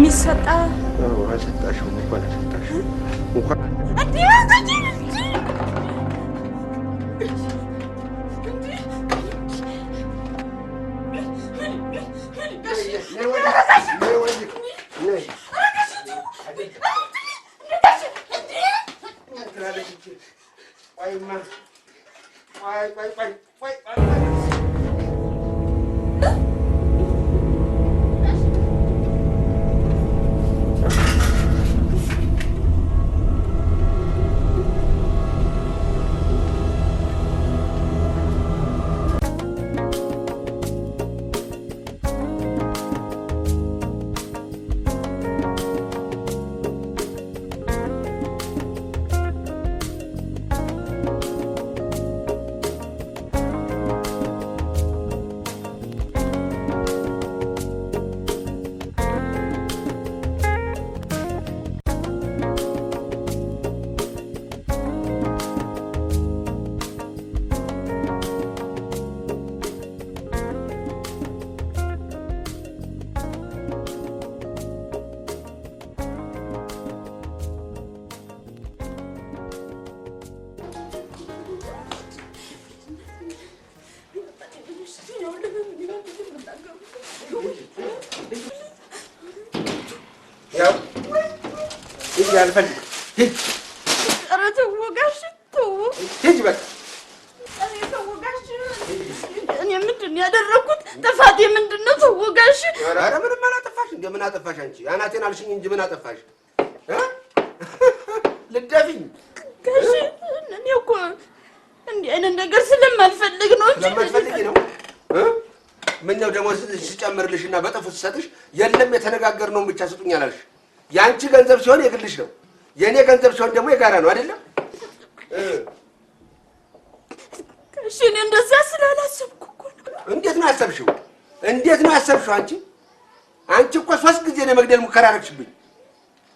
የሚሰጣ አሰጣሽው እንኳን አሰጣሽው እንኳን ያልፈልግ ሂድ ኧረ ተው ጋሽ ተው ሂድ በቃ ተው ጋሽ እኔ ምንድን ያደረኩት ጥፋቴ ምንድነው ተው ጋሽ ኧረ ምንም አላጠፋሽ እንደምን አጠፋሽ አንቺ አናቴን አልሽኝ እንጂ ምን አጠፋሽ ልደፊኝ ጋሽ እኔ እኮ እንዲህ አይነት ነገር ስለማልፈልግ ነው እንጂ ስለማልፈልግ ነው ምነው ደሞዝ ሲጨምርልሽና በጥፉ ሲሰጥሽ የለም የተነጋገርነው ብቻ ስጡኝ አላልሽ ያንቺ ገንዘብ ሲሆን የግልሽ ነው የኔ ገንዘብ ሲሆን ደግሞ የጋራ ነው አይደለም እሺ እኔ እንደዛ ስላላሰብኩ እኮ እንዴት ነው ያሰብሽው አንቺ እኮ 3 ጊዜ ነው መግደል ሙከራ አደረግሽብኝ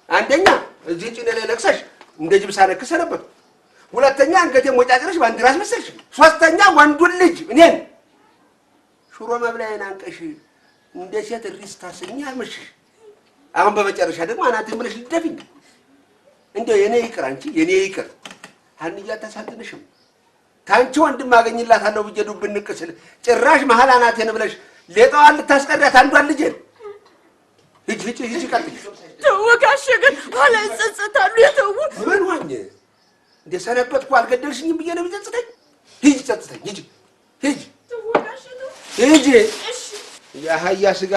አንደኛ እዚህ ጭኔ ላይ ነክሰሽ እንደ ጅብሳ ነክሰ ነበር ሁለተኛ አንገቴ ሞጫጭረሽ ባንዲራስ መሰልሽ ሶስተኛ ወንዱን ልጅ እኔን ሽሮ መብላዬን አንቀሽ እንደ ሴት ሪስታስኛ አመሽሽ አሁን በመጨረሻ ደግሞ አናቴን ብለሽ ልደፊኝ እንደው የኔ ይቅር አንቺ የኔ ይቅር አንያ ተሳትነሽም ታንቺ ወንድም አገኝላታለሁ ብዬ ዱብ ንቅስል ጭራሽ መሐል አናቴን ብለሽ ሌጣዋን ልታስቀዳት አንዷን ልጅ ሂጂ ቀጥይ ተው ጋሽ ግን ኋላ ይጸጸታሉ የተው ምን ሆኜ እንደ ሰነበትኩ አልገደልሽኝም ብዬ ነው የሚጸጽተኝ ሂጂ ጸጽተኝ ሂጂ ተው ጋሽ ሂጂ እሺ ያህያ ስጋ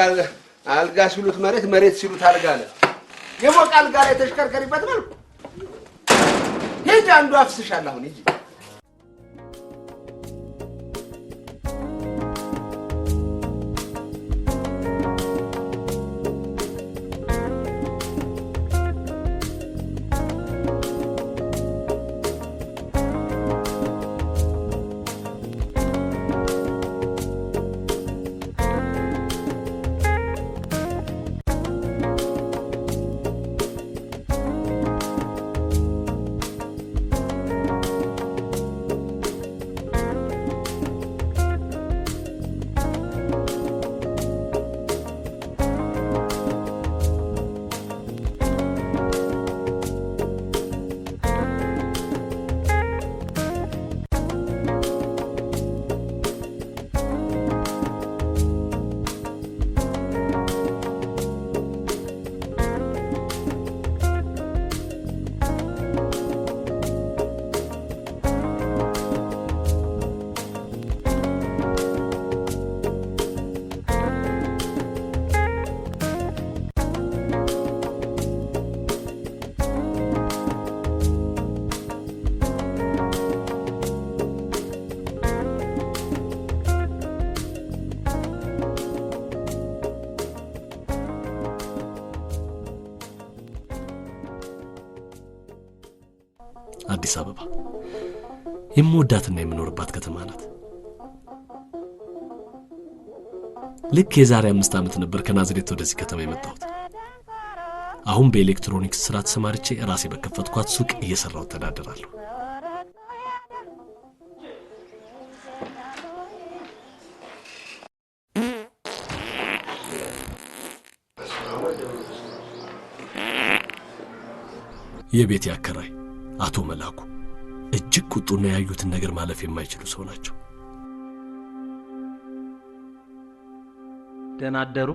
አልጋ ሲሉት መሬት ሲሉት አልጋ አለ የሞቀ አልጋ ላይ ተሽከርከሪበት ማለት ሂጂ አንዱ አፍስሻል አሁን ሂጂ አዲስ አበባ የምወዳትና የምኖርባት ከተማ ናት። ልክ የዛሬ 5 ዓመት ነበር ከናዝሬት ወደዚህ ከተማ የመጣሁት። አሁን በኤሌክትሮኒክስ ስራ ተሰማርቼ ራሴ በከፈትኳት ሱቅ እየሰራሁ ተዳደራለሁ። የቤት ያከራይ አቶ መላኩ እጅግ ቁጡና ያዩትን ነገር ማለፍ የማይችሉ ሰው ናቸው። ደህና አደሩ።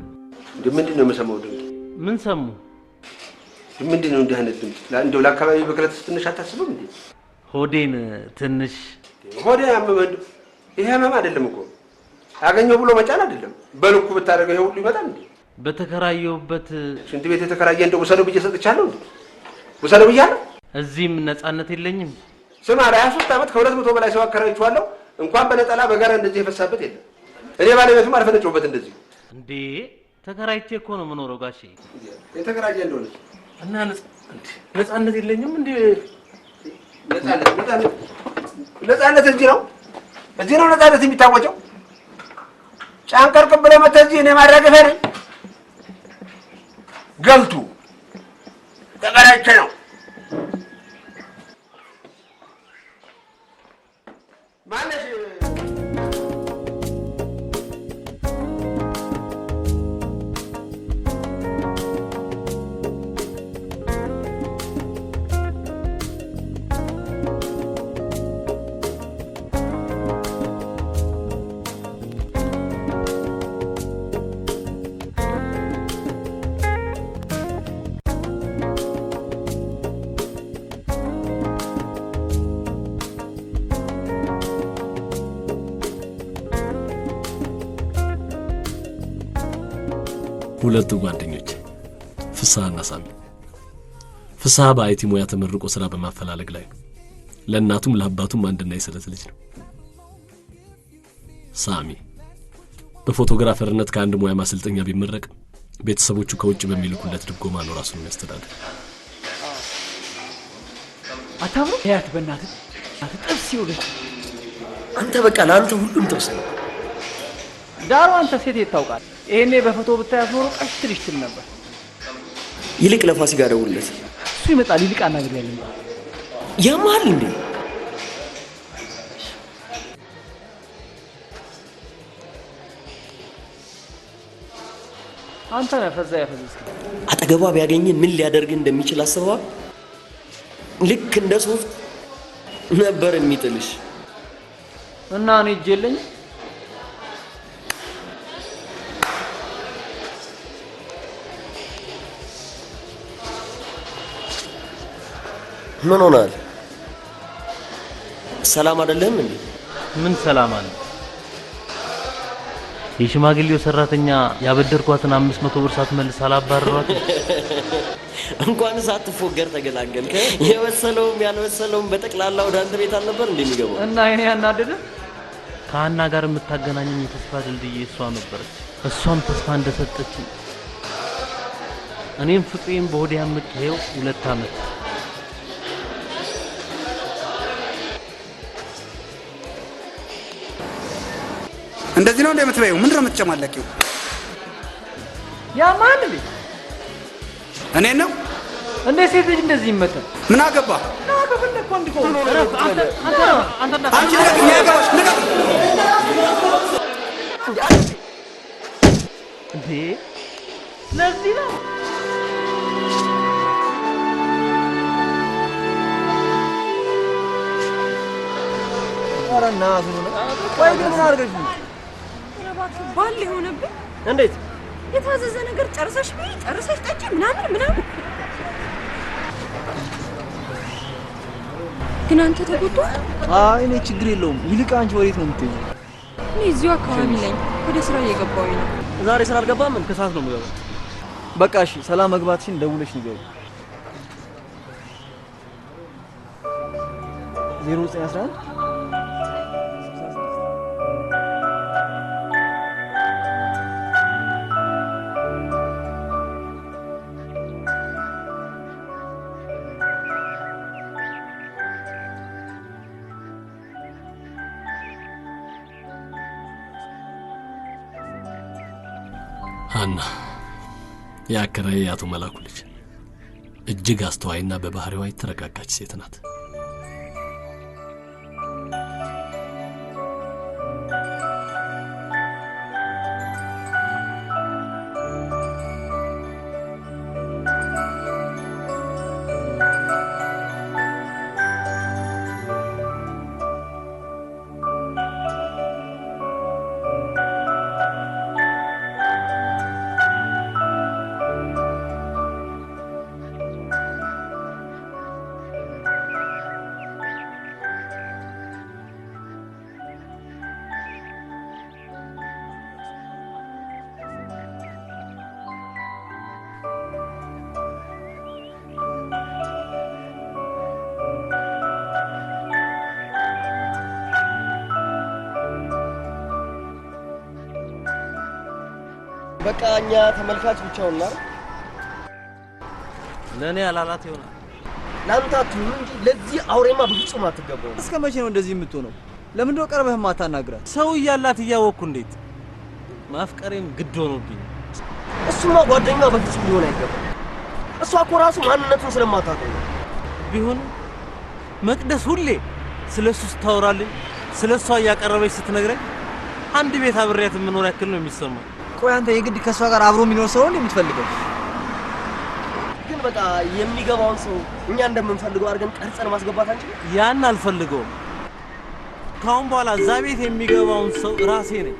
ምንድነው የምሰማው ድምፅ? ምን ሰሙ? ምንድነው እንዲህ አይነት ድምፅ? እንደው ለአካባቢ በክለት ትንሽ አታስብም እንዴ? ሆዴን ትንሽ ሆዴ ያመመኝ ይሄ ህመም አይደለም እኮ አገኘው ብሎ መጫን አይደለም። በልኩ ብታደርገው ይሄ ሁሉ ይመጣል እንዴ? በተከራየሁበት ሽንት ቤት የተከራየ እንደው ወሰደው ብዬ ሰጥቻለሁ እንዴ? ወሰደው ብያለሁ። እዚህም ነፃነት የለኝም። ስማ 23 ዓመት ከ200 በላይ ሰው አከራይቼዋለሁ። እንኳን በነጠላ በጋራ እንደዚህ የፈሳበት የለም። እኔ ባለቤቱም አልፈነጨውበት እንደዚህ እንዴ። ተከራይቼ እኮ ነው የምኖረው ጋሼ። የተከራየ እንደሆነ እና ነፃነት የለኝም እንዴ? ነፃነት እዚህ ነው ነፃነት የሚታወቀው። ጫንቀርቅ ብለህ መተህ እዚህ እኔ ማራገፊያ ነኝ። ገልቱ ተከራይቼ ነው ማለሽ። ሁለቱ ጓደኞች ፍስሐና ሳሚ። ፍስሐ በአይቲ ሙያ ተመርቆ ስራ በማፈላለግ ላይ ነው። ለእናቱም ለአባቱም አንድና የስለት ልጅ ነው። ሳሚ በፎቶግራፈርነት ከአንድ ሙያ ማሰልጠኛ ቢመረቅ ቤተሰቦቹ ከውጭ በሚልኩለት ድጎማ ነው ራሱን የሚያስተዳድር። አታምሩ ያት በእናትህ ጥብስ ይውልህ። አንተ በቃ ለአንተ ሁሉም ጥብስ ነው። ዳሩ አንተ ሴት የታውቃል። ይሄኔ በፎቶ ብታያት ኖሮ ቀሽ ትልሽ ትል ነበር። ይልቅ ለፋሲካ ደውልለት። እሱ ይመጣል። ይልቅ አናግር ያለኝ ያማል እንዴ? አንተ ነህ ፈዛ ያፈዝስ። አጠገቧ ቢያገኝ ምን ሊያደርግ እንደሚችል አስበዋ። ልክ እንደ ሶፍት ነበር የሚጥልሽ። እና እኔ እጅ የለኝ። ምን ሆናል? ሰላም አይደለም እንዴ? ምን ሰላም አለ? የሽማግሌው ሰራተኛ ያበደርኳትን 500 ብር ሳትመልስ አላባረሯት። እንኳን ሳትፎገር ተገላገልከ። የወሰለውም ያልወሰለውም በጠቅላላ ወደ አንተ ቤት አልነበር እንደሚገባው። እና እኔ ያናደደ ከአና ጋር የምታገናኘኝ የተስፋ ድልድይ እሷ ነበረች። እሷም ተስፋ እንደሰጠች እኔም ፍቅሬን በሆዴ አምቄው 2 ዓመት እንደዚህ ነው እንደምትበይው? ምንድነው የምትጨማለቂው? ያ ማን እንዴ? እኔ ነው እንዴ? ሴት ልጅ እንደዚህ ይመጣ? ምን አገባ? ና በፈለክ ወንድ ኮ አንተ አንቺ ለምን ያገባሽ? እንዴ? ስለዚህ ነው አረና አዙና ወይ ግን ምን አድርገሽ ነው? ባል ሆነብኝ። እንዴት የታዘዘ ነገር ጨርሰሽ ጠጪ ምናምን ግን አንተ ተጎዳ? አይ እኔ ችግር የለውም። ይልቅ አንቺ ወዴት ነው የምትሄጂው? እኔ እዚሁ አካባቢ ነኝ። ወደ ስራ እየገባሁኝ ነው። ዛሬ ስራ አልገባም። ከሰዓት ነው የምገባው። በቃ እሺ፣ ሰላም መግባትሽን ደውለሽ ንገሪ። 0911 ሀና የአከራዬ የአቶ መላኩ ልጅ እጅግ አስተዋይና በባህሪዋ የተረጋጋች ሴት ናት። በቃ እኛ ተመልካች ብቻውን ነው። ለኔ አላላት ይሆናል። ላንተ አትሁን እንጂ ለዚህ አውሬማ በፍጹም አትገባው። እስከ መቼ ነው እንደዚህ የምትሆነው? ለምን ነው ቀርበህ ማታናግራት? ሰው እያላት እያወቅኩ እንዴት ማፍቀሬም ግድ ሆኖብኝ። እሱማ ጓደኛ በፍጹም ሊሆን አይገባም። እሷ እኮ ራሱ ማንነቱን ስለማታውቀው ነው። ቢሆን መቅደስ ሁሌ ስለሱ ስታወራልኝ ስለሷ እያቀረበች ስትነግረኝ አንድ ቤት አብሬያት የምኖር ያክል ነው የሚሰማኝ። ቆይ አንተ የግድ ከሷ ጋር አብሮ የሚኖር ሰው ነው የምትፈልገው? ግን በቃ የሚገባውን ሰው እኛ እንደምንፈልገው አድርገን ቀርጸን ማስገባት አንችልም? ያን አልፈልገውም። ካሁን በኋላ እዛ ቤት የሚገባውን ሰው ራሴ ነኝ።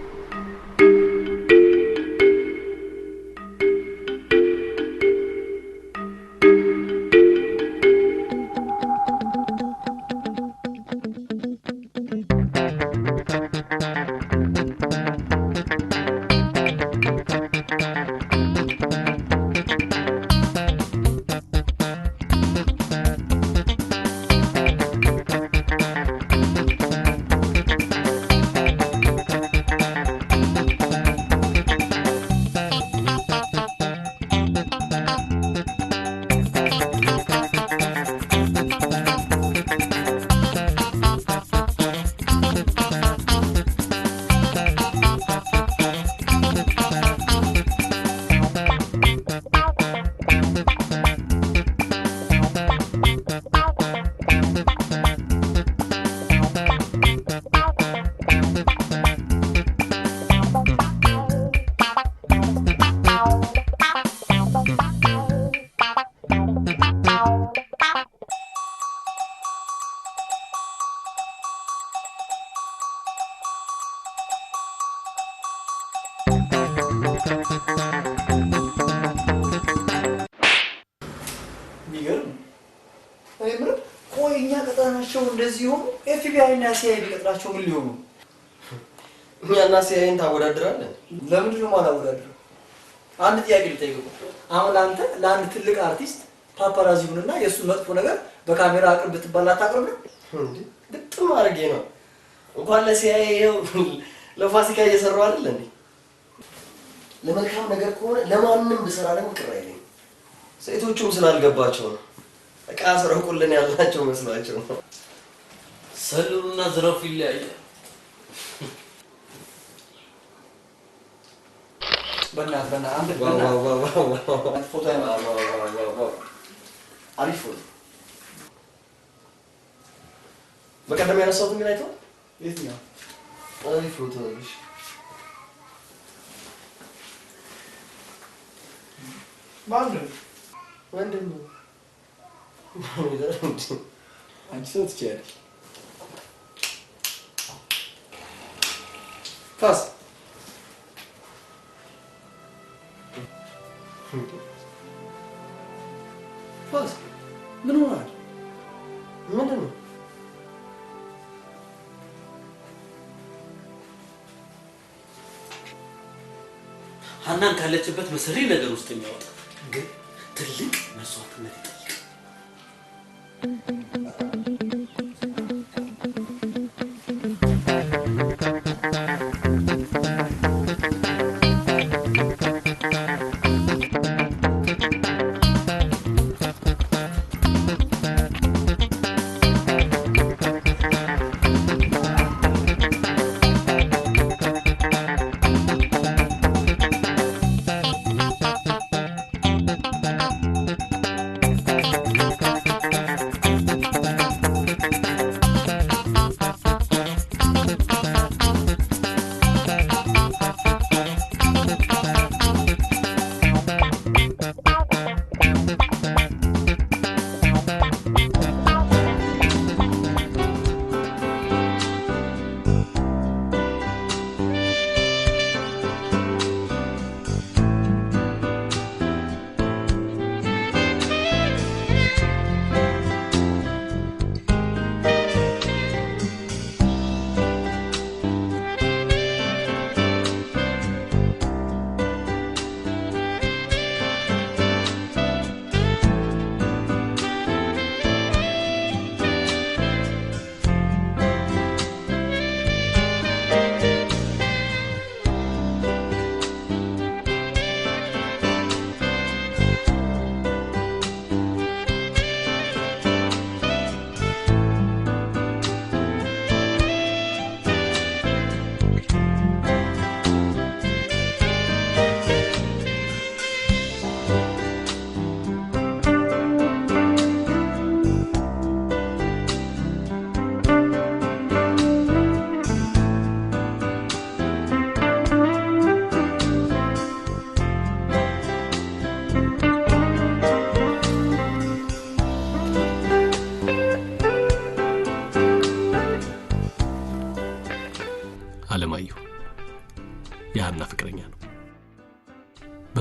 እንደዚህ ሆኖ ኤፍቢአይ እና ሲአይኤ ቢቀጥራቸው ምን ሊሆኑ? እኛና ሲአይኤን ታወዳድራለህ? ለምንድን ነው የማላወዳድረው? አንድ ጥያቄ ልጠይቅህ። አሁን አንተ ለአንድ ትልቅ አርቲስት ፓፓራዚ ሁንና የእሱን መጥፎ ነገር በካሜራ አቅርብ ብትባል አታቅርብ ነው? ግጥም አድርጌ ነው። እንኳን ለሲአይኤ ለፋሲካ እየሰራው አይደል እንዴ? ለመልካም ነገር ከሆነ ለማንም ብሰራ ለምን ቅር አይለኝ። ሴቶቹም ስላልገባቸው ነው። እቃ ሰረቁልን ያላቸው መስሏቸው ነው። ሰሉና ዝረፉ ይለያያል። በእናትህ አንተ ፎቶ አሪፍ ፎቶ በቀደም ያነሳሁት ምን አይተው? የትኛው? አሪፍ ፎቶ ነው። ወንድም አንቺ ሰው ትችያለሽ። ፋስ ፋስ ምን ሆነሃል? ምንድን ነው? ሀናን ካለችበት መሰሪ ነገር ውስጥ የሚያወጣ ግን ትልቅ መስዋዕትነት ይጠይቃል።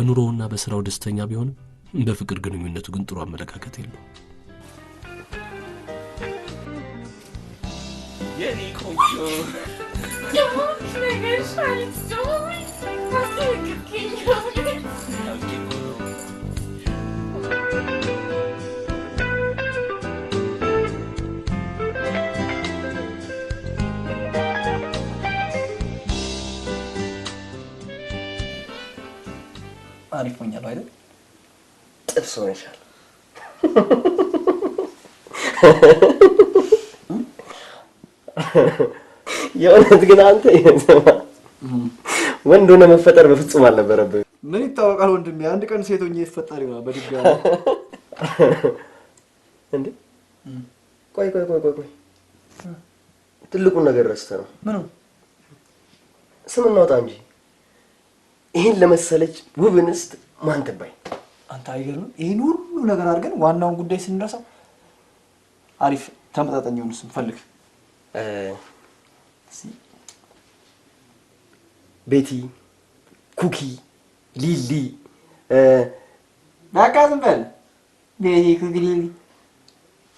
በኑሮውና በስራው ደስተኛ ቢሆንም በፍቅር ግንኙነቱ ግን ጥሩ አመለካከት የለውም። የኔ ቆንጆ አሪፍ ሆኛለሁ አይደል? ጥብስ ሆነሻል። የእውነት ግን አንተ ወንድ ሆነ መፈጠር በፍጹም አልነበረብህም። ምን ይታወቃል ወንድሜ፣ አንድ ቀን ሴት ሆኜ ይፈጠር ይሆናል በድጋሚ። እንዴ ቆይ ትልቁን ነገር ረስተህ ነው። ምኑ? ስም እናውጣ እንጂ ይሄን ለመሰለች ውብ እንስት ማን ትባይ? አንተ አይገርም? ይሄን ሁሉ ነገር አድርገን ዋናውን ጉዳይ ስንረሳው አሪፍ ተመጣጣኝውን ስም ፈልግ። ቤቲ፣ ኩኪ፣ ሊሊ በቃ ዝም በል። ቤቲ፣ ኩኪ፣ ሊሊ።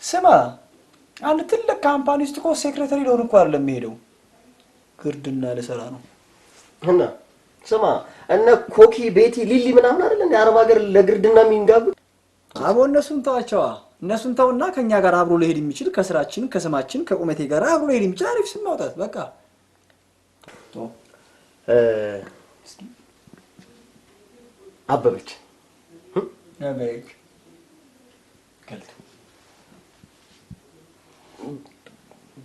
ስማ አንድ ትልቅ ካምፓኒ ውስጥ እኮ ሴክሬታሪ ልሆን እኮ አይደለም የምሄደው፣ ግርድና ልሰራ ነው። እና ስማ እነ ኮኪ፣ ቤቲ፣ ሊሊ ምናምን አይደል እንደ አረብ ሀገር ለግርድና የሚንጋጉት? አቦ እነሱን ተዋቸዋ። እነሱን ተውና ከኛ ጋር አብሮ ሊሄድ የሚችል ከስራችን ከስማችን ከቁመቴ ጋር አብሮ ሊሄድ የሚችል አሪፍ ስም ማውጣት በቃ። አበበች ገልቱ፣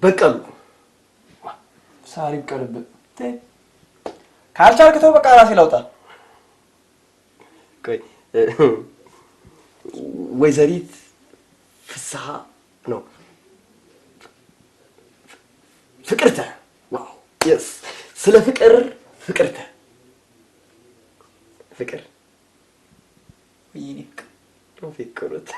በቀሉ፣ ሳሪም ቀርብ ካልቻልክ ተው በቃ ራሴ ላውጣ። ቆይ ወይዘሪት ፍስሐ ነው። ፍቅርተ። ዋው የስ ስለ ፍቅር ፍቅርተ ፍቅር ወይኔ ፍቅሩት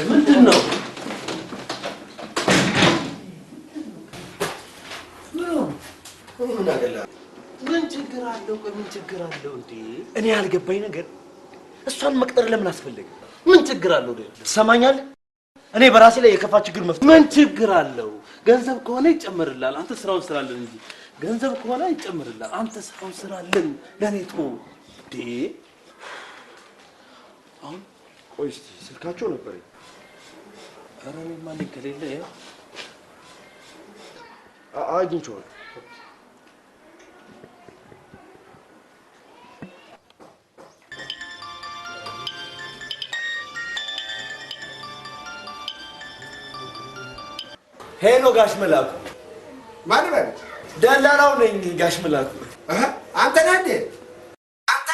ምንድን ነው? ምን ችግር አለው? ምን ችግር አለው እንዴ? እኔ ያልገባኝ ነገር እሷን መቅጠር ለምን አስፈለገ? ምን ችግር አለው? ትሰማኛለህ? እኔ በራሴ ላይ የከፋ ችግር መፍጠር ምን ችግር አለው? ገንዘብ ከሆነ ይጨመርላል። አንተ ስራውን ስራልን እንጂ ገንዘብ ከሆነ ይጨመርላል። አንተ ስራውን ስራልን። ለኔ ተው እንዴ። አሁን ቆይ እስኪ ስልካቸው ነበር። ኧረ እኔማ ልክ ከሌለ ያው አግኝቼዋለሁ። ሄሎ ጋሽ መላኩ። ማን በል? ደላላው ነኝ ጋሽ መላኩ። አንተ ነህ እንዴ? አንተ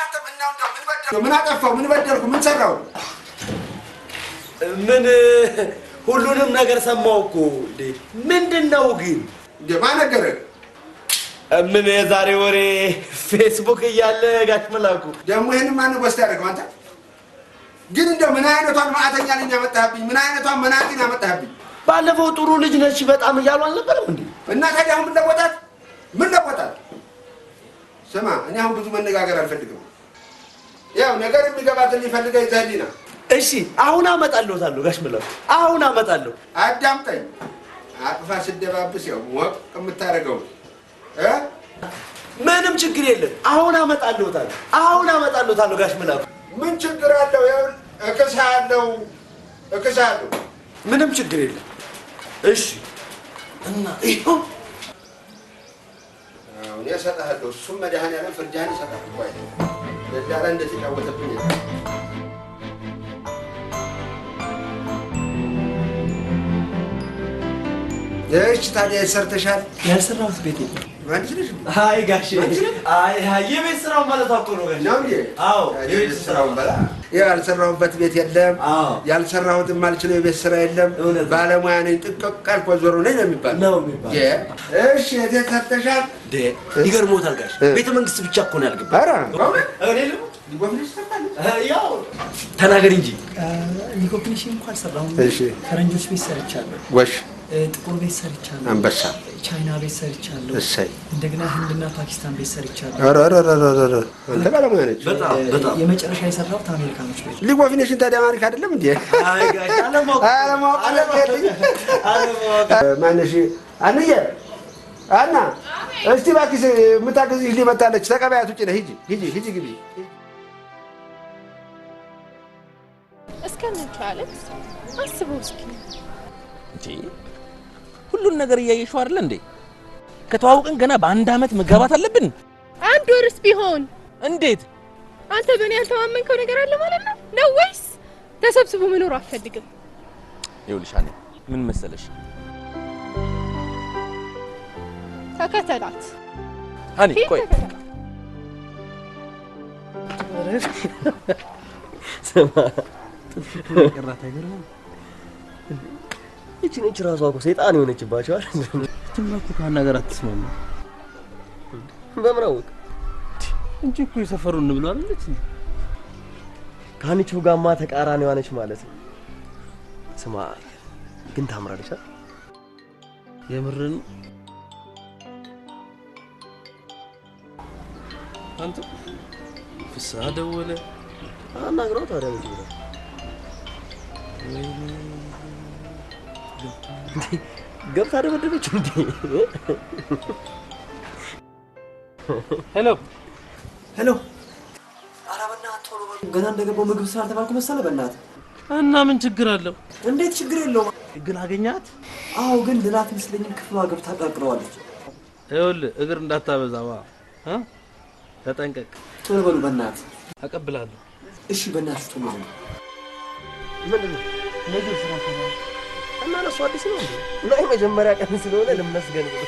ምን አጠፋው? ምን በደልኩ? ምን ሰራው? ምን ሁሉንም ነገር ሰማሁ እኮ እንዴ። ምንድነው ግን ማን ነገረህ? ምን የዛሬ ወሬ ፌስቡክ እያለ ጋሽ መላኩ ደግሞ ይሄን ማን ነው ወስድ ያደረገው? አንተ ግን እንደው ምን አይነቷን ማዕተኛ ልጅ ያመጣህብኝ? ምን አይነቷን መናቂን ያመጣህብኝ? ባለፈው ጥሩ ልጅ ነች በጣም እያሉ አልነበረም እንዴ? እና ታዲያ አሁን ምን ለቆጣት? ስማ እኔ አሁን ብዙ መነጋገር አልፈልግም። ያው ነገር የሚገባትን ሊፈልገው ይዘህልኝ ነው። እሺ አሁን አመጣለሁታለሁ ጋሽ መላኩ፣ አሁን አመጣለሁ። አዳምጠኝ። አቅፋ ስደባብስ ያው ሞቅ የምታደርገው ምንም ችግር የለም። አሁን አመጣለሁታለሁ ጋሽ መላኩ። ምን ችግር አለው? ያው እከሳለሁ እከሳለሁ። ምንም ችግር የለም። እሺ እና ይኸው እኔ እሰጥሃለሁ። እሱም መድኃኒዓለም ፍርጃህን ይሰጣል እኮ አይደል? ደላላ እንደተጫወተብኝ እሺ ታዲያ ሰርተሻል? ያልሰራሁት ቤት የለም። አንቺ ነሽ? አይ ጋሼ፣ አይ የቤት ስራው ማለት እኮ ነው ጋሼ። ነው እንዴ? አዎ የቤት ስራው በላ ያልሰራሁበት ቤት የለም። ያልሰራሁት የማልችለው የቤት ስራ የለም። ባለሙያ ነኝ። ጥቅቅ አልኩ ዞሮ ነኝ ነው የሚባለው። ነው የሚባለው። እሺ የት ሰርተሻል? ይገርሞታል ጋሼ። ቤተ መንግስት ብቻ እኮ ነው ያልገባው። ኧረ ያው ተናገር እንጂ። ሪኮግኒሽን እንኳን አልሰራሁም። ፈረንጆች ቤት ሰርቻለሁ። ጎሽ ጥቁር ቤት ሰርቻለሁ። አንበሳ ቻይና ቤት ሰርቻለሁ። እሰይ እንደገና ህንድና ፓኪስታን ቤት ሰርቻለሁ። ኧረ አንተ ባለሙያ ነች። በጣም የመጨረሻ የሰራሁት አሜሪካኖች ቤት። ሊግ ኦፍ ኔሽን ታዲያ አሜሪካ አይደለም እንዴ? አይ ጋሽ አለማወቅ ማነሽ? አንዬ አና እስቲ እባክሽ የምታግዝሽ ሊመጣለች። ተቀበያት። ውጭ ነህ። ሂጂ ግቢ። እስከምንቻለት አስበው እስኪ እንጂ ሁሉን ነገር እያየሽው አይደል እንዴ? ከተዋወቅን ገና በአንድ አመት መጋባት አለብን። አንድ ወርስ ቢሆን እንዴት? አንተ በእኔ ያልተማመንከው ነገር አለ ማለት ነው ወይስ ተሰብስቦ መኖር አትፈልግም? ይኸውልሽ አኔ ምን መሰለሽ፣ ተከተላት አኔ ቆይ ስማ ቅራት አይገርም። እቺ ነች ራሷ እኮ ሰይጣን የሆነችባቸው አይደል? ትምናኩ ካናገር አትስማማ። በምን አወቅ እንጂ እኮ የሰፈሩን ብሎ አይደለች እንዴ? ካንቺው ጋማ ተቃራኒዋ ነች ማለት ነው። ስማ ግን ታምራለች አይደል? የምርን አንተ ፍስሀ ደወለ አናግረው ታዲያ ምን ይላል? ገብታ ደበደበችው እንዴ? ሄሎ ሄሎ። ኧረ በእናትህ ቶሎ በል። ገና እንደገባው ምግብ ስላልተባልኩ መሰለህ። በእናትህ እና ምን ችግር አለው? እንዴት ችግር የለውም። ግን አገኛት? አዎ ግን ልላት መስለኝም ክፍሏ ገብታ ቀርቅረዋለች። ይኸውልህ እግር እንዳታበዛዋ ተጠንቀቅ። ቶሎ በሉ በእናትህ። አቀብላለሁ። እሺ በእናትህ ቶሎ በሉ። ምንድን ነው ምግብ ስራ ተባለ እና ለእሱ አዲስ ነው እንዴ? እና የመጀመሪያ ቀን ስለሆነ ልመስገን ብሎ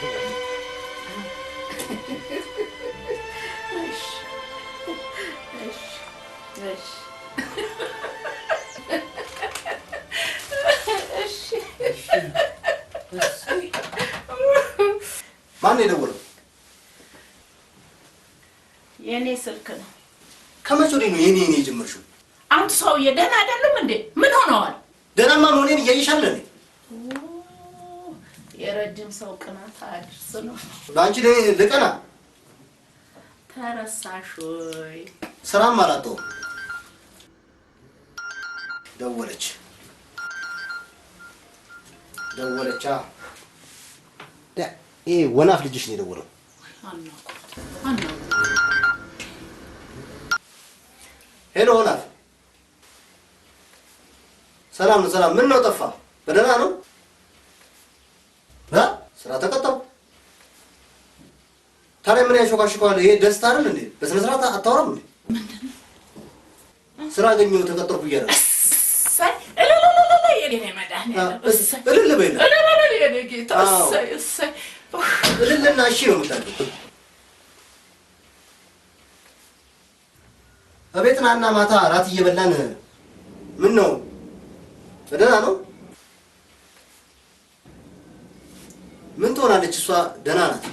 ማን የደወለው? የኔ ስልክ ነው። ከመቼ ወዲህ ነው የኔ የጀመርሽው? አንተ ሰውዬ ደህና አይደለም እንዴ? ምን ሆነዋል? ደህናማ መሆኔን እያየሻለ ነኝ። የረጅም ሰው ቅናት አድርስ ነው። በአንቺ ላይ ልቀና ተረሳሽ ወይ? ስራም አላጣሁም። ደወለች። ይሄ ወናፍ ልጅሽ ነው የደወለው። ሄሎ ወናፍ፣ ሰላም ነው? ሰላም። ምን ነው ጠፋ? በደህና ነው? ስራ ተቀጠሩ። ታዲያ ምን ያሾካሽከዋል? ይሄ ደስታ አይደል እንዴ? በስነ ስርዓት አታወራም እንዴ? ስራ አገኘሁ ተቀጠርኩ እያለ እልል በይና እልልና እሺ ነው የምታደርገው። እቤት ናና ማታ እራት እየበላን ምን ነው ደህና ነው? ምን ትሆናለች እሷ? ደህና ናት።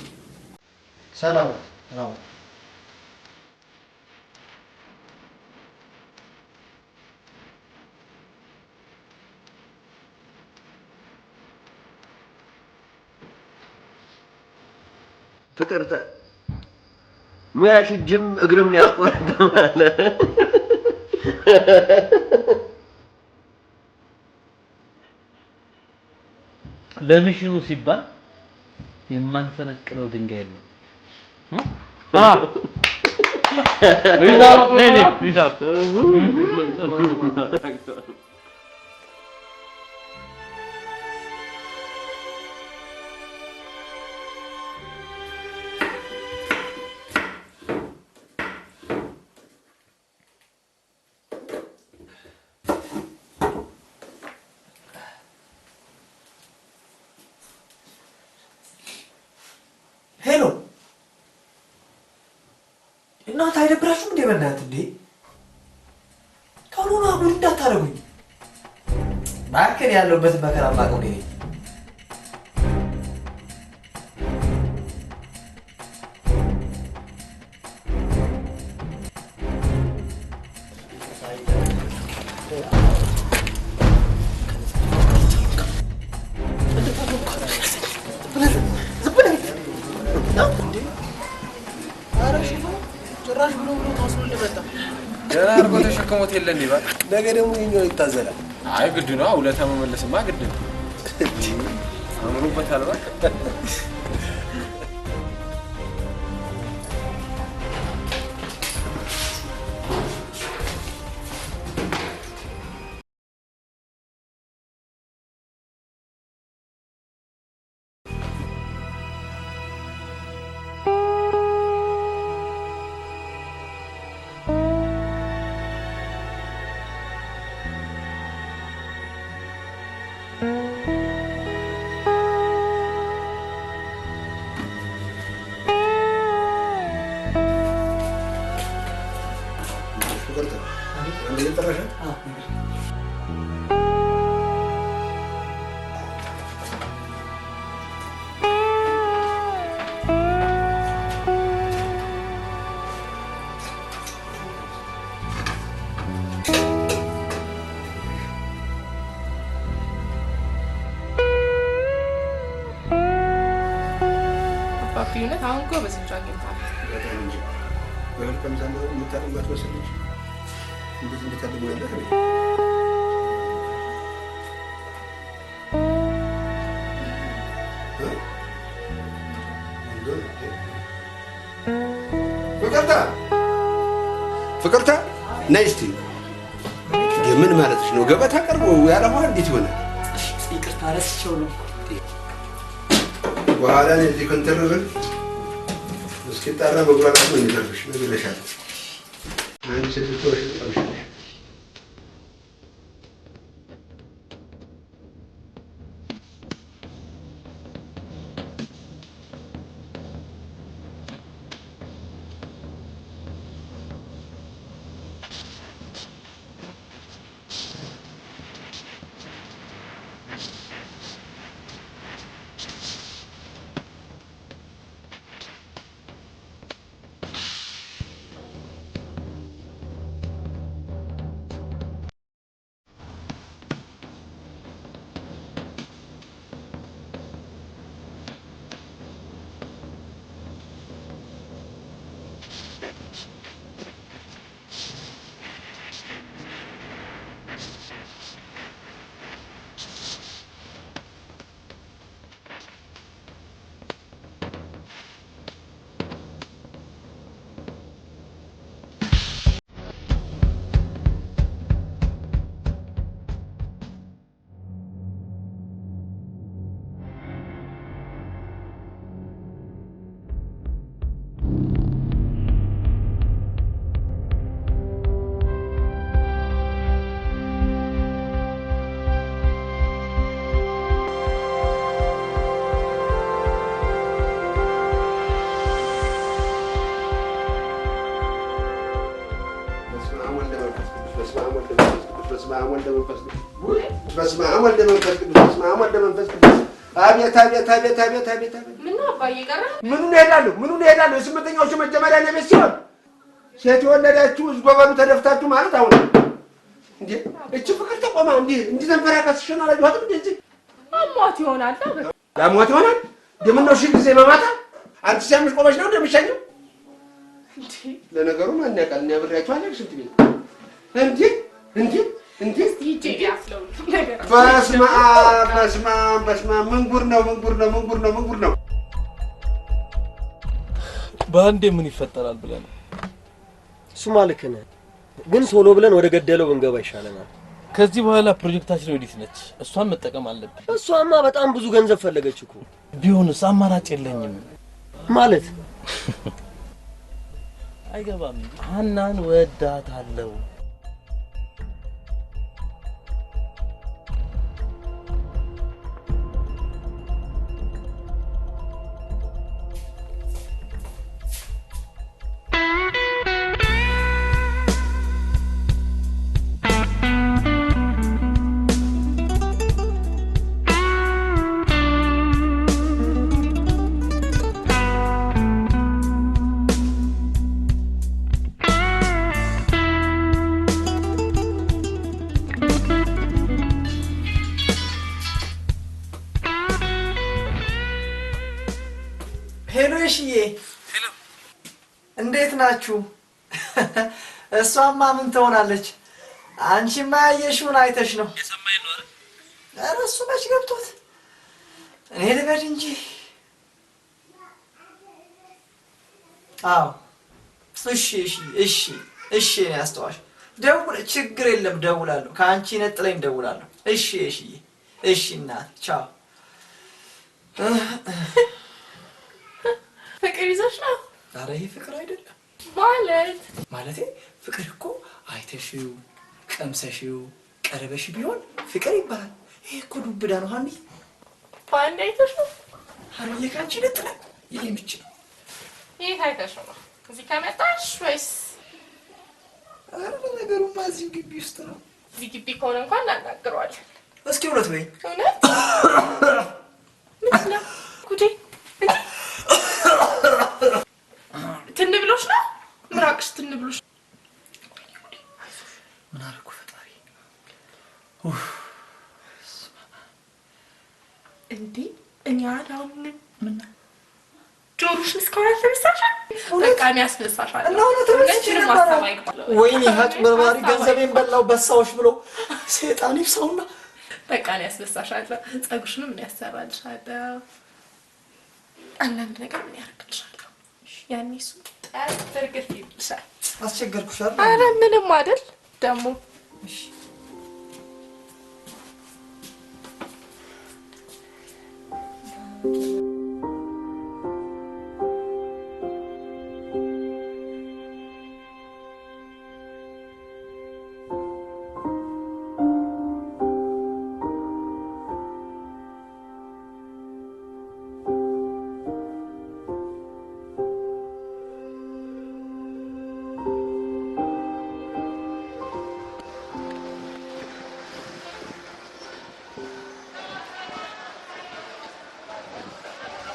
ሰላም ነው። ፍቅርተ ሙያሽ እጅም እግርም ያስቆርጥ ማለት ለሚሽኑ ሲባል የማንፈነቅለው ድንጋይ የለም። እናንተ አይደብራችሁም እንዴ? በእናትህ እንዴ ካልሆነ አጉል እንዳታረጉኝ። ማከል ያለውበትን መከራ ማቀው ነኝ። ተሸክሞት የለ እንዴ ባል ነገ ደግሞ የኛው ይታዘላል። አይ ግድ ነው ውለታ መመለስማ ግድ ነው። አምሮበታል ባል ፊልነት አሁን እኮ በስንት አግኝታል። በጣም እንጂ በመልካም ዘመን የምታደርጓት መሰለች እንደዚህ እንድታደርጉ ያለህ ፍቅርታ ነይ እስቲ። ምን ማለትሽ ነው? ገበታ ቀርቦ ያለ ውሃ እንዴት ይሆናል? ይቅርታ ረስቼው ነው። በኋላ እዚህ ከንተረበል እስኪጣራ መጉላላት ነው የሚደርብሽ። ነግሬሻለሁ። አንድ 6 ወር ጠብሽ። በስመ አብ ወልድ መንፈስ ቅዱስ በስመ አብ ወልድ መንፈስ ቅዱስ። አቤት አቤት አቤት አቤት አቤት አቤት። ምነው አባዬ ቀረ? ምኑን እሄዳለሁ? ምኑን እሄዳለሁ? የስምንተኛዎቹ መጀመሪያ ነው ቤት ሲሆን ሴት የወለዳችሁ እዝጎበሉ ተደፍታችሁ ማለት አሁን እንዴ እቺ ፍቅር ተቆማ እንዲህ ተንፈራካስ ይሸናል አይደል? እንደዚህ አሟት ይሆናል። ላሟት ይሆናል። እንደምነው ሺህ ጊዜ በማታ አንቺ ሲያምሽ ቆመሽ ነው እንደምሻኘው እንዴ? ለነገሩ ማን ያውቃል? እኔ አብሬያችሁ አለሽ እንት ቤት እንዴ እንዴ እንዴ ይጄ ያስለው ነገር በስመ አብ በስመ አብ በስመ አብ። ምን ጉድ ነው? ምን ጉድ ነው? ምን ጉድ ነው? ምን ጉድ ነው? በአንዴ ምን ይፈጠራል ብለን እሱማ ልክ ነህ፣ ግን ቶሎ ብለን ወደ ገደለው ብንገባ ይሻለናል። ከዚህ በኋላ ፕሮጀክታችን ወዲት ነች። እሷን መጠቀም አለብን። እሷማ በጣም ብዙ ገንዘብ ፈለገች እኮ። ቢሆንስ አማራጭ የለኝም ማለት አይገባም። ሀናን ወዳታለሁ። አየሽዬ እንዴት ናችሁ? እሷማ ምን ትሆናለች? አንቺማ ያየሽውን አይተሽ ነው። የሰማኝ ነው አይደል? ኧረ እሱ መች ገብቶት እኔ ልበድ እንጂ። አዎ እሺ እኔ አስተዋሽ ደውል፣ ችግር የለም ደውላለሁ። ከአንቺ ነጥለኝ ደውላለሁ። እሺ እናት ቻው። ፍቅር ይዘሽ ነው? ኧረ ይሄ ፍቅር አይደለም ማለቴ ፍቅር እኮ አይተሽው ቀምሰሽው ቀረበሽ ቢሆን ፍቅር ይባላል። ይሄ እኮ ዱብዳ ነው ሀኒ። በአንድ አይተሽ ነው? ሀኒዬ ከአንቺ ነጥለኝ ይሄ ምች ነው። ይሄ አይተሽ ነው? እዚህ ከመጣሽ ወይስ? ኧረ ነገሩማ እዚሁ ግቢ ውስጥ ነው። እዚህ ግቢ ከሆነ እንኳን እናናግረዋለን። እስኪ እውነት በይ። እውነት? ምንድን ነው ጉዴ? ትን ብሎሽ ነው? ምራቅሽ ትን ብሎሽ? ምን አደረኩ ፈጣሪ? እንዴ እኛ አሁን ምን ጆሮሽን እስካሁን አልተመሳሻል? በቃ እኔ አስነሳሻለሁ። እና እውነት ወይኔ አጭበርባሪ ገንዘቤን በላው በሳዎች ብሎ ሰይጣን ይፍሳውና በቃ እኔ አስነሳሻለሁ። ፀጉርሽንም እኔ ያሰራልሻለሁ። አንዳንድ ነገር ምን ያደርግልሻለሁ? ያኔ እሱ ጠርግር ይልሻል። አስቸገርኩሽ አይደል? ኧረ ምንም አይደል ደግሞ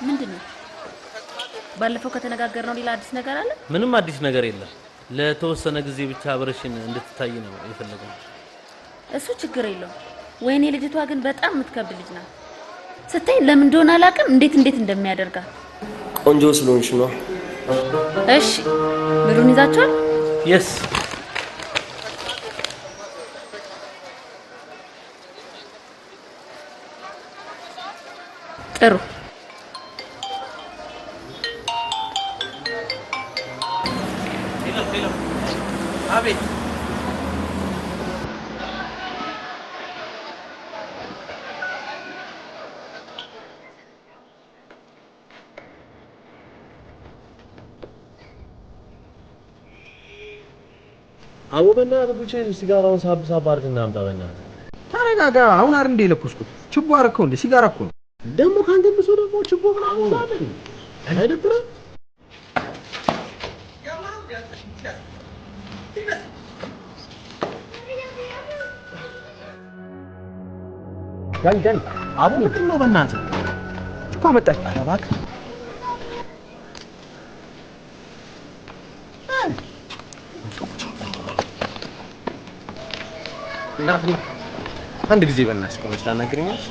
ምንድነው? ባለፈው ከተነጋገርነው ሌላ አዲስ ነገር አለ? ምንም አዲስ ነገር የለም። ለተወሰነ ጊዜ ብቻ አብረሽን እንድትታይ ነው የፈለገው። እሱ ችግር የለውም። ወይኔ ልጅቷ ግን በጣም የምትከብድ ልጅ ናት። ስታይ ለምን እንደሆነ አላውቅም እንዴት እንደሚያደርጋት። ቆንጆ ስለሆንሽ ነው። እሺ ብሩን ይዛችኋል? የስ ጥሩ አቤት አቡ በእናትህ ብቻ ሲጋራውን ሳብ አድርግና አምጣ። በእናትህ ተረጋጋ። አሁን አይደል እንደ የለኩስኩት ችቦ አደረከው እንደ ሲጋራ እኮ ነው። ደግሞ ካንተ ብሶ ደግሞ ችቦ ምናምን አይደል አይደብርም? ጋን አቡ ምንድን ነው በእናትህ እኮ አመጣች። ኧረ እባክህ አንድ ጊዜ በእናትሽ ቆመች ታናግረኛለሽ?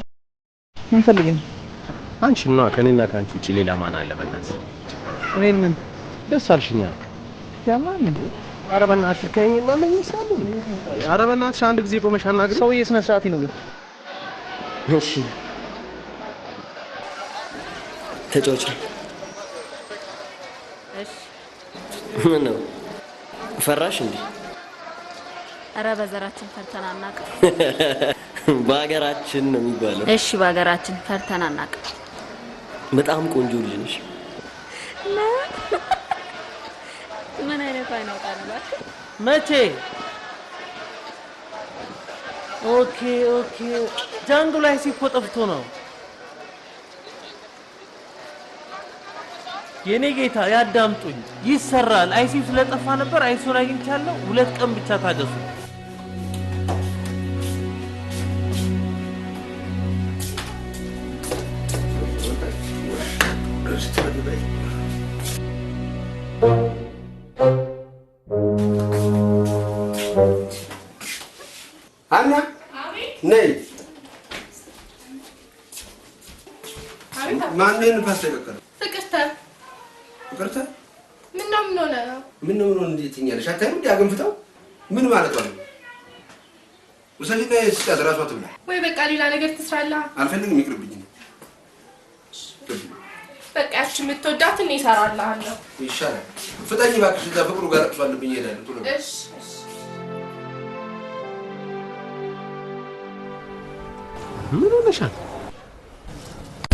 ምን ፈልገኝ? አንቺን ነው። ከኔና ከአንቺ ውጪ ሌላ ማን አለ? በእናትሽ እኔን ምን ደስ አልሽኛ? ያማን እንዴ? ኧረ በእናትሽ ከእኔ ማን ይሳሉ? ኧረ በእናትሽ አንድ ጊዜ ቆመሽ አናግረኝ። ሰውዬ ስነ ስርዓት ነው ግን። እሺ ተጫወች። እሺ ምን ነው ፈራሽ እንዴ? ኧረ በዘራችን ፈርተን አናውቅም። በሀገራችን ነው የሚባለው። እሺ በሀገራችን ፈርተን አናውቅም። በጣም ቆንጆ ልጅ ነሽ። ምን አይነት አይናውጣ ነው እባክህ? መቼ? ኦኬ ጃንጎ ላይ ሲቆጠፍቶ ነው የኔ ጌታ። ያዳምጡኝ፣ ይሰራል። አይሲ ስለጠፋ ነበር። አይሱን አግኝቻለሁ። 2 ቀን ብቻ ታገሱ። አና ነይ። ማን ነው ንፋስ ተከከለ? ፍቅርተ ፍቅርተ ምን ሆነ? ምን እንዴት ይኛለሽ? አታይም እንዴ አገንፍታው ምን ማለት ነው? ወሰጂና እስካት ራሷ ትብላ ወይ በቃ ሌላ ነገር ትስራላ። አልፈልግም ይቅርብኝ። በቃ እሺ የምትወዳትን እሰራልሃለሁ። ይሻላል። ፍጠኝ እባክሽ እዛ ፍቅሩ ጋር አጥፋልብኝ እሄዳለሁ። ቶሎ እሺ ምን ሆነሻል?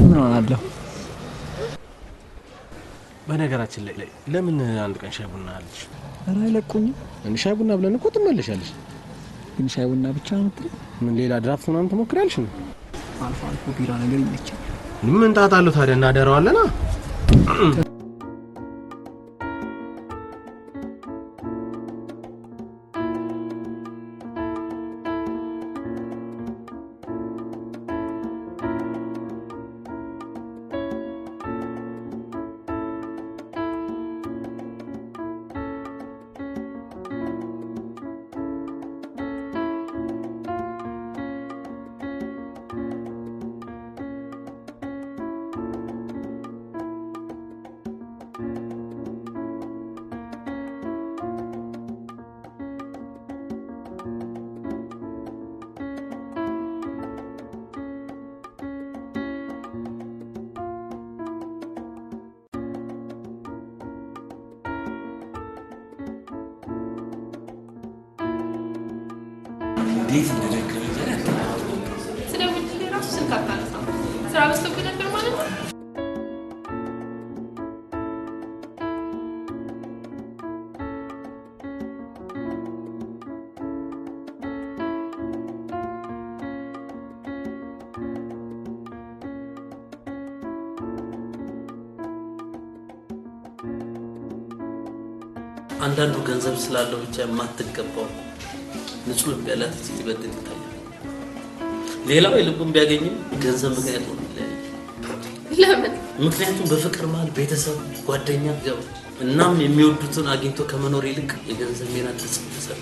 ምን ሆናለሁ? በነገራችን ላይ ለምን አንድ ቀን ሻይ ቡና አለሽ? ኧረ አይለቁኝም። እንዴ ሻይ ቡና ብለን እኮ ትመለሻለሽ። ግን ሻይ ቡና ብቻ ነው የምትለው? ምን ሌላ ድራፍት ምናምን ትሞክሪያለሽ ነው? አልፎ አልፎ ቢራ ነገር ይመቸኛል። ምን ጣጣ አለው ታዲያ? እናደረዋለና እንዴት እንደደከመኝ ስለውልልህ ራሱ ስልክ አታነሳም። ስራ በዝቶብህ ነበር ማለት ነው? አንዳንዱ ገንዘብ ስላለው ብቻ የማትገባው ንጹህ ልብ ያላት ሲበደል ይታያል። ሌላው የልቡን ቢያገኝም ገንዘብ ምክንያት ሆኖ ይለያል። ለምን? ምክንያቱም በፍቅር መሀል ቤተሰብ፣ ጓደኛ ገባ። እናም የሚወዱትን አግኝቶ ከመኖር ይልቅ የገንዘብ ሜና ተጽፈሰል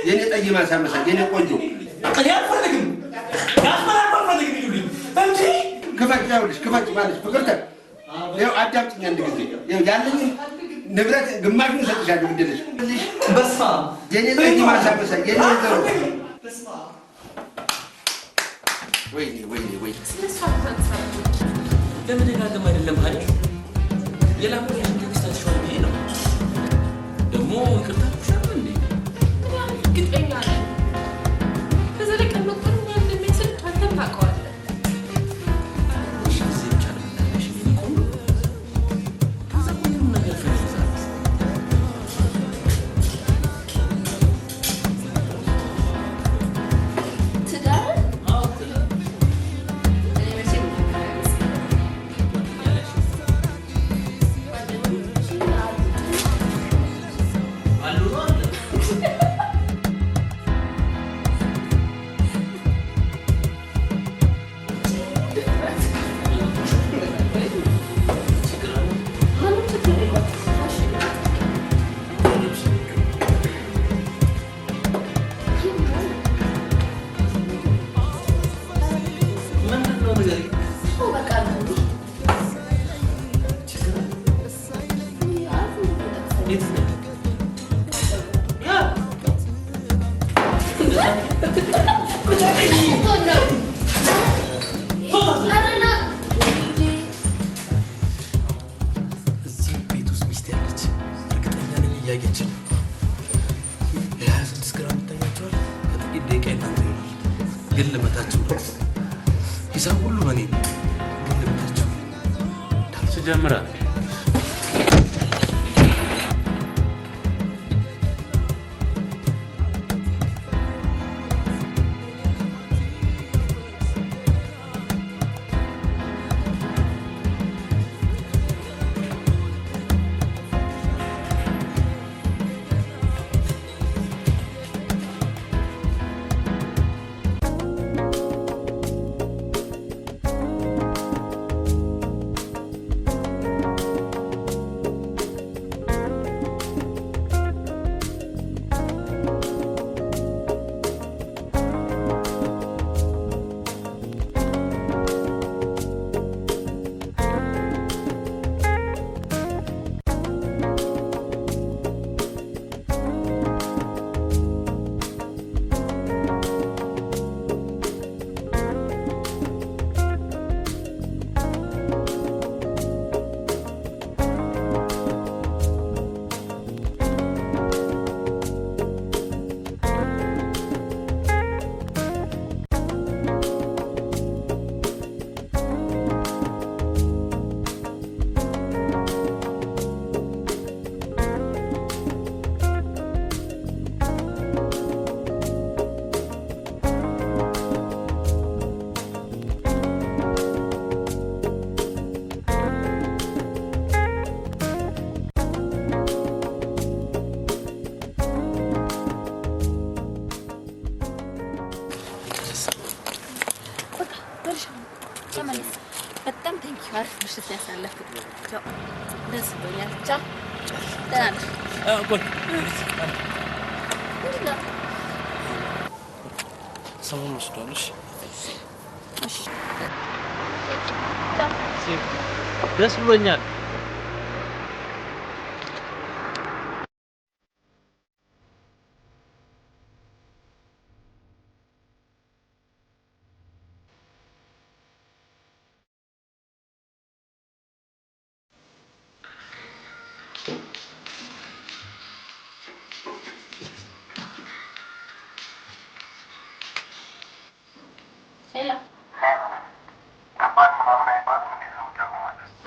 የኔ ጠይማ ሳመሳ የኔ ቆንጆ እኔ አልፈልግም። ያስመራል አልፈልግም ይሉኝ እንጂ ክፈት ያውልሽ ክፈት ማለት ፍቅርተ ያው አዳምጪኝ አንድ ጊዜ ያው ያለኝ ንብረት ግማሹን ሰጥሻለሁ ግድልሽ በስማ የኔ ጠይማ ሳመሳ የኔ ዘሮ በስማ ወይኔ ስለሷ ታንሳ ለመደጋገም አይደለም አይደል? የላምሮ ልጅ ይሄ ነው ደግሞ ይቅርታ ትሻለ እንዴ? ግጥኛ ነኝ። ከዛ ላይ ቀን መቁጠር ምን እንደሚያስል አንተም ታውቀዋለህ። እሺ እዚህ ብቻ ነው የምናለሽ የሚቆም ከዛ ሁሉም ነገር ፈይዛል። ትዳር አዎ ትዳር እኔ መቼም አሉ ልመታችሁ ነው። ሂሳብ ሁሉ በኔ ነው። ልመታችሁ ስጀምራ በጣም ቴንኪው። አሪፍ ምሽት ያሳለፍኩት ያው ደስ ብሎኛል። ቻው ደህና ነሽ? ቆይ ሰሞኑን ወስዷልሽ? ደስ ብሎኛል።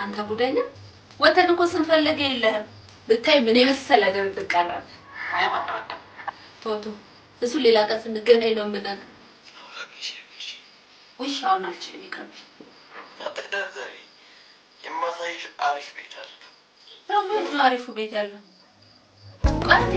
አንተ ጉደኛ ወተን እኮ ስንፈልግ የለህም። ብታይ ምን የመሰለ ደረቅ ቀረብ ፎቶ እሱ ሌላ ቀን ስንገናኝ ነው የምነግርህ። ወይ አሁን አልችልም ይቅር። አትደርዘሪ የማሳይሽ አሪፍ ቤት አለ። ነው አሪፉ ቤት ያለው ቋንጤ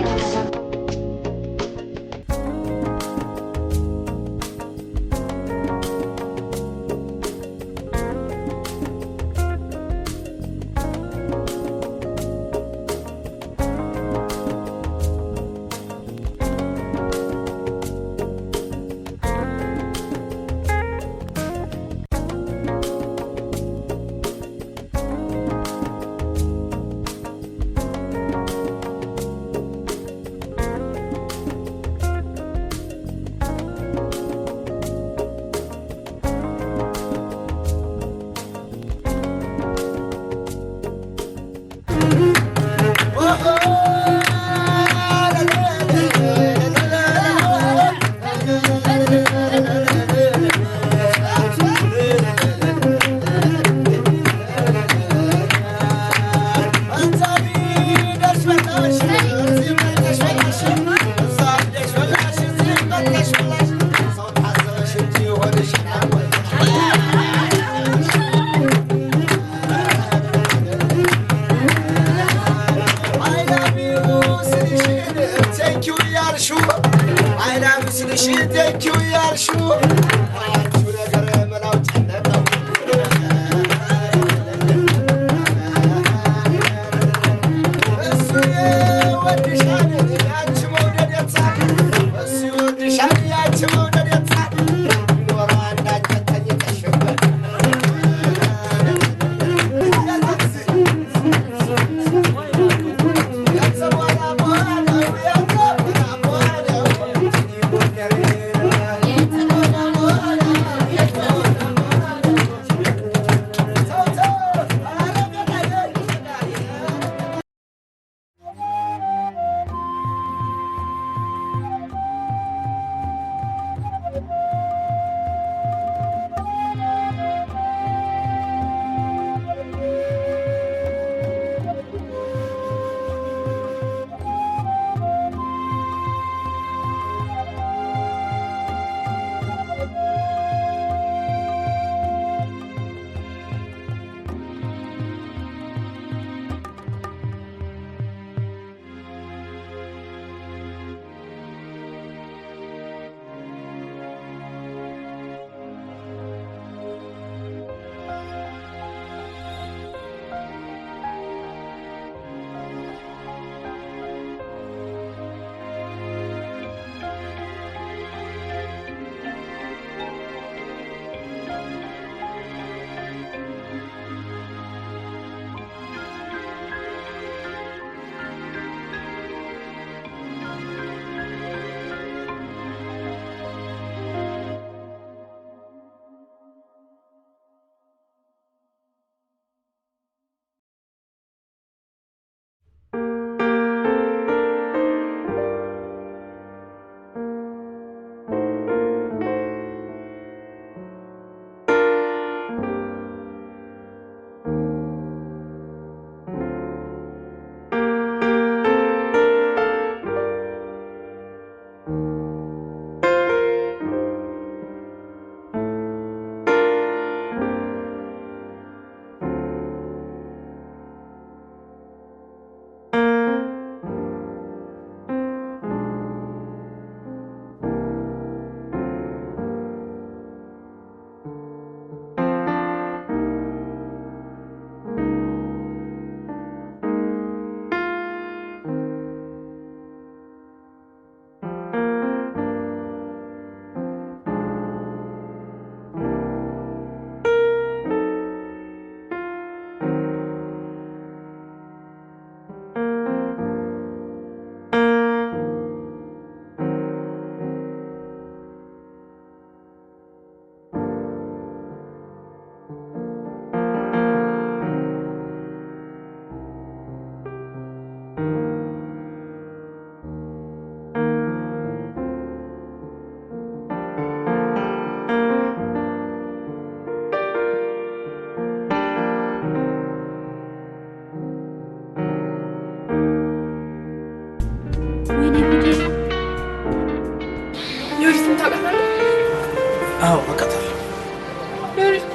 አውቃታለሁ።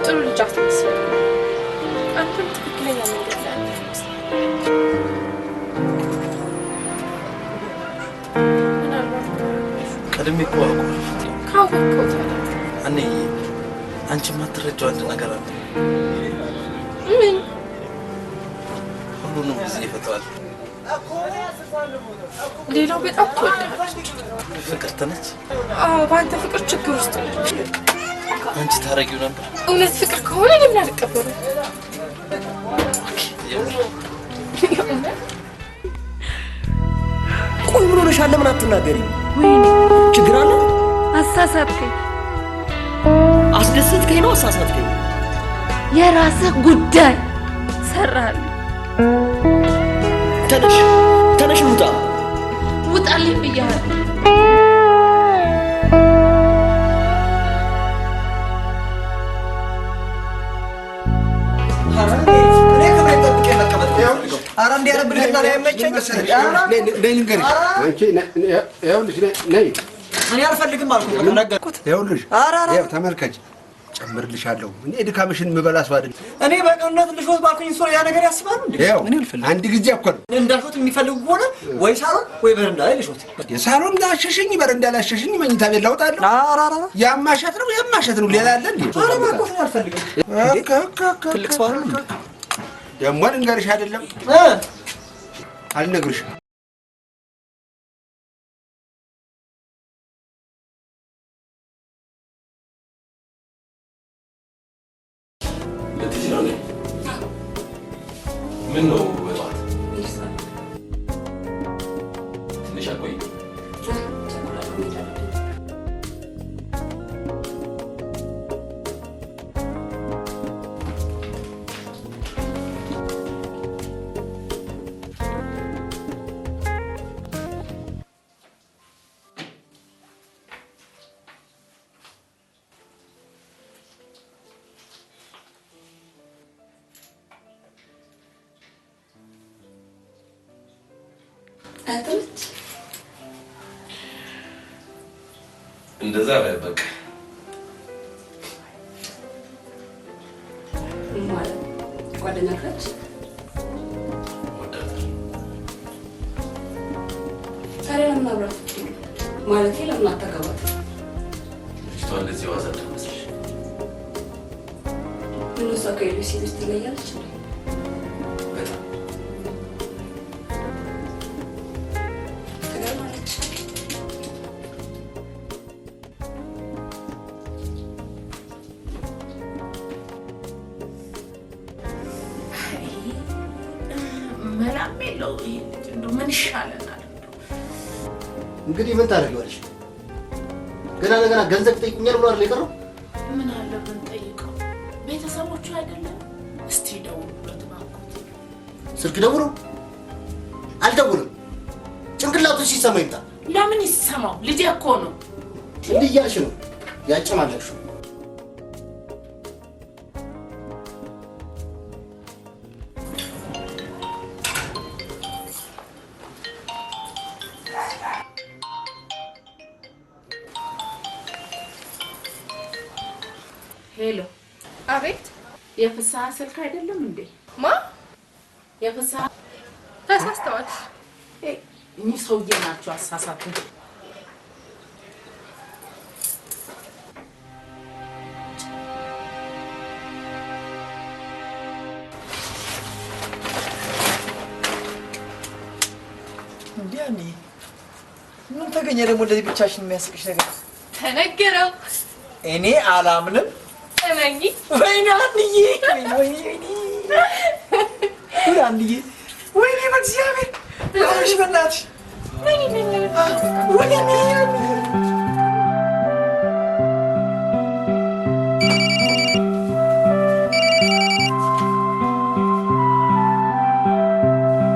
ጥሩ ልጅ አትመስል። አንተም ትክክለኛ መንገድ ላይ ቀድሜ እኮ አውቀዋለሁ። ካወቅከው ታዲያ እኔ አንቺ የማትረጂው አንድ ነገር አለ። ምን? ሁሉንም ጊዜ ይፈታዋል። ሌላው በጣም ትወዳለች። ፍቅርት ነች። በአንተ ፍቅር ችግር ውስጥ ነች። አንቺ ታረጊው ነበር። እውነት ፍቅር ከሆነ ለምን አልቀበሉም? ቆይ ምን ሆነሻል? ለምን አትናገሪም? ወይኔ ችግር አለ? አሳሳትከኝ። አስደሰትከኝ ነው አሳሳትከኝ? የራስህ ጉዳይ። ሰራልኝ። ተነሽ ውጣ። ውጣልኝ ብያለሁ። ኧረ እንዲህ ኧረ ብልህና ላይ አይመቸኝም። እኔ አልፈልግም አልኩት። ነገርኩት። ይኸውልሽ ተመልከች፣ ጨምርልሻለሁ። እኔ ድካምሽን የምበላ ሰው አይደለም። እኔ በቅንነት ልሾት ባልኩኝ ሶሪ ያ ነገር ያስባሉ እንዴ? አንድ ጊዜ እኮ ነው እንዳልሾት የሚፈልጉ ከሆነ ወይ ሳሎን ወይ በረንዳ ላይ ልሾት። የሳሎን ላሸሽኝ በረንዳ ላሸሽኝ መኝታ ቤት ላውጣለሁ። ያማሸት ነው የማሸት ነው ሌላ አለ እንዴ? ኧረ እባክህ አልፈልግም። ትልቅ ሰው አይደል? ደግሞ ልንገርሽ አይደለም አልነግርሽም። ምን ነው በጠዋት ትንሽ አቆይ። እንደዛ በቃ ማለት ጓደኛ ካች ታዲያ ለምን አብራት ማለት ለምን አታገባት? ልጅቷ እንደዚህ ዋዛ ትመስልሽ? ምን እሷ ከሌሎች ሴቶች ትለያለች? በጣም ትገርማለች። መላም የለው ይሄ ልጅ እንደው ምን ይሻለናል? እንግዲህ ምን ታደርጊዋለሽ? ገና ለገና ገንዘብ ጠይቁኛል ብሎ አይደል የቀረው? ምን አለ ብንጠይቀው? ቤተሰቦቹ አይደለም? እስቲ ደውሉለት እባክዎት። ስልክ ደውሉ። አልደውልም። ጭንቅላቱ ሲሰማ ይምጣ። ለምን ይሰማው? ልጄ እኮ ነው። እንዲህ እያልሽ ነው ያጨማለቅሽው። ሄሎ። አቤት። የፍስሐ ስልክ አይደለም እንዴ? ማ? የፍስሐ ተሳስተዋል። እኚህ ሰውዬ ናቸው አሳሳቱ። እንዴ ምን ተገኘ ደግሞ እንደዚህ ብቻሽን የሚያስቅሽ ነገር? ተነገረው። እኔ አላምንም። እመኚ። ወይኔ አንዬ፣ ወይኔ አንዬ፣ ወይኔ በእግዚአብሔር ወይኔ በእናትሽ ወይኔ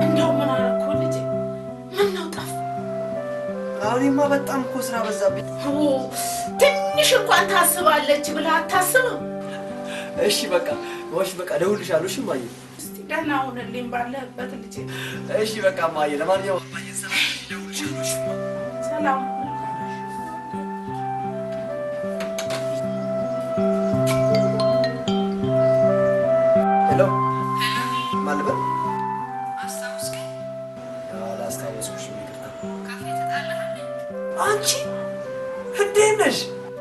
እንደው ምን አደረኩ ልጄ? ምን ነው ጠፋ? አሁንማ በጣም እኮ ስራ በዛብኝ። ትንሽ እንኳን ታስባለች ብለህ አታስብም? እሺ በቃ እደውልልሻለሁ። እሺ እማዬ፣ እስቲ ደህና ሁንልኝ ባለህበት ልጄ። እሺ በቃ እማዬ፣ ለማንኛውም እማዬ እደውልልሻለሁ። ሰላም ሄሎ ማልበል አስታውስከኝ? አላስታውስኩሽም። ይቅርታ። ካፌ ተጣላህ? አንቺ እንዴት ነሽ?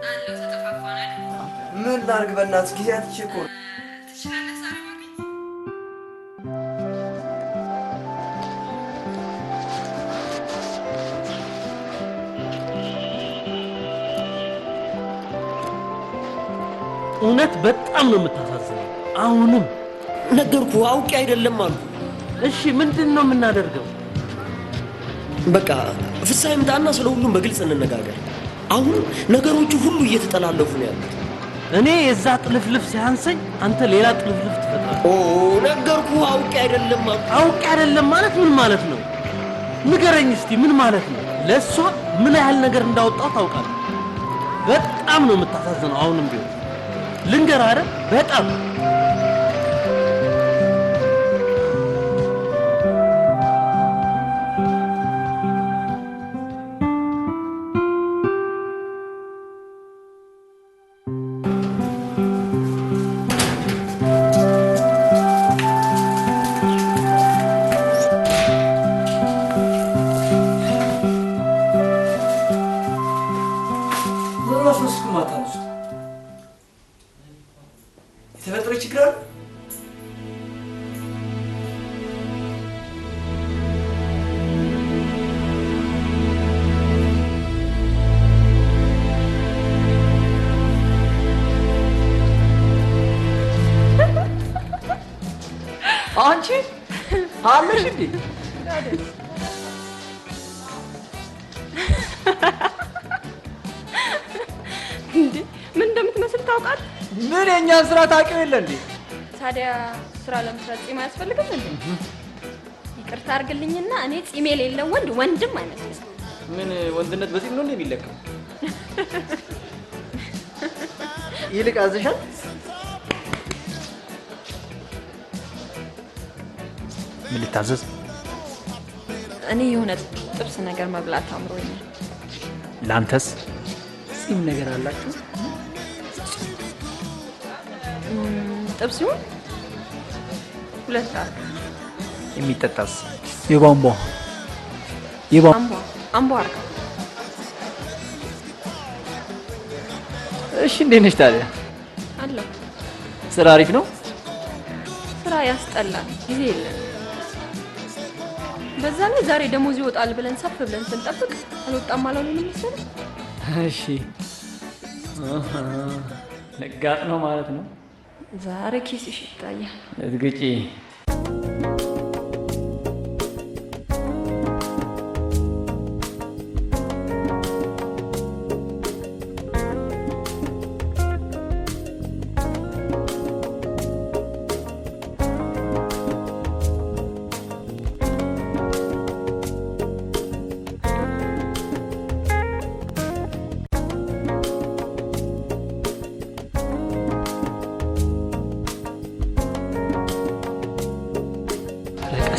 አለሁ። ተጠፋፋን አይደል? ምን ላድርግ በእናትሽ ጊዜ አጥቼ እኮ ነው። ትችላለህ ዛሬ ማግኘት? እውነት በጣም ነው የምታሳዝነው። አሁንም ነገርኩ አውቄ አይደለም አልኩ። እሺ ምንድን ነው የምናደርገው? በቃ ፍስሐ ይምጣና ስለ ሁሉም በግልጽ እንነጋገር። አሁን ነገሮቹ ሁሉ እየተጠላለፉ ነው ያሉት። እኔ የዛ ጥልፍልፍ ሲያንሰኝ አንተ ሌላ ጥልፍልፍ ትፈጥራለህ። ኦ ነገርኩ አውቄ አይደለም አልኩ። አውቄ አይደለም ማለት ምን ማለት ነው? ንገረኝ እስቲ ምን ማለት ነው? ለእሷ ምን ያህል ነገር እንዳወጣው ታውቃለህ? በጣም ነው የምታሳዝነው። አሁንም ቢሆን ልንገርህ አይደል በጣም የተፈጠረ ችግር አለ? አንቺ አለሽ እንዴ? እንዴ ምን እንደምትመስል ታውቃለህ? ምን የእኛን ስራ ታውቂው የለ እንዴ? ታዲያ ስራ ለመስራት ጺም አያስፈልግም እንዴ? ይቅርታ አድርግልኝና እኔ ጺም የሌለው ወንድ ወንድም አይመስልም። ምን ወንድነት በጺም ነው እንዴ የሚለካው? ይልቅ አዝሻል? ምን ልታዘዝ? እኔ የሆነ ጥብስ ነገር መብላት አምሮኛል። ላንተስ ጺም ነገር አላችሁ? ጥብስ ይሁን ሁለት ሰዓት። የሚጠጣስ? የቧንቧ አምቧ አርጋ። እሺ እንዴት ነሽ ታዲያ? አለሁ። ስራ አሪፍ ነው? ስራ ያስጠላል፣ ጊዜ የለም። በዛ ላይ ዛሬ ደሞዝ ይወጣል ብለን ሰፍ ብለን ስንጠብቅ አልወጣም አላሉንም መሰለኝ። እሺ ለጋጥ ነው ማለት ነው። ዛሬ ኪስሽ ይታያል። እትግጪ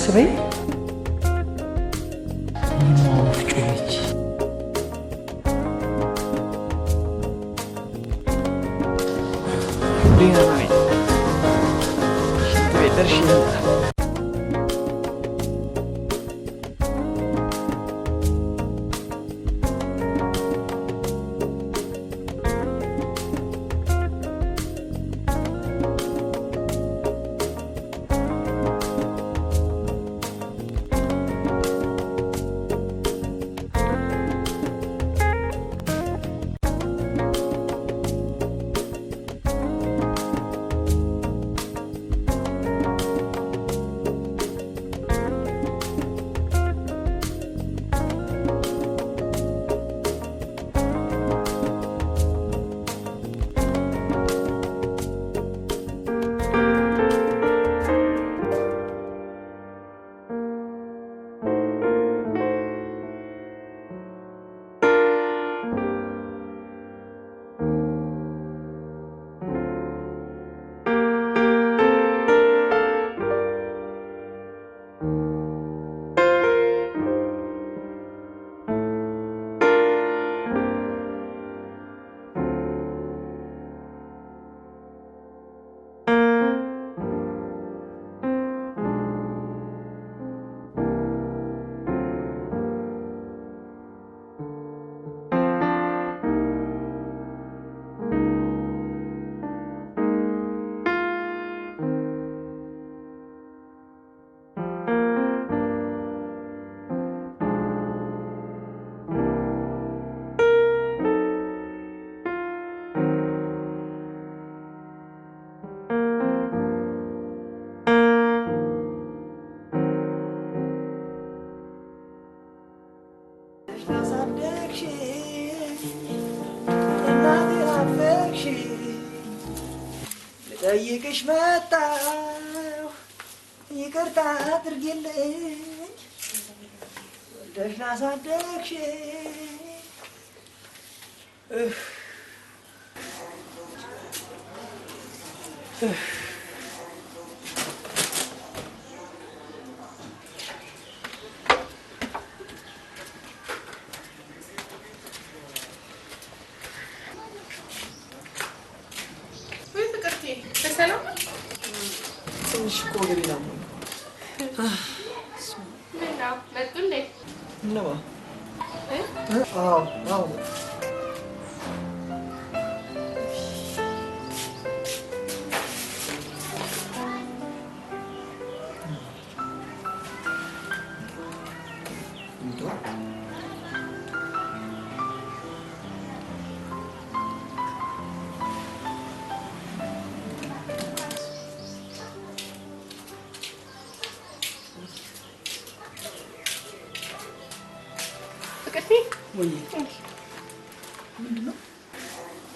በይ ወፍጮች ዲናማይ ሽንት ቤት ደርሼ ጠይቅሽ መጣሁ ይቅርታ አድርጊልኝ ወልደሽ ላሳደግሽ በሰላም ትንሽ እኮ ወገቤ ነው። ምነው መጡ እንዴ? እነማ? አዎ አዎ።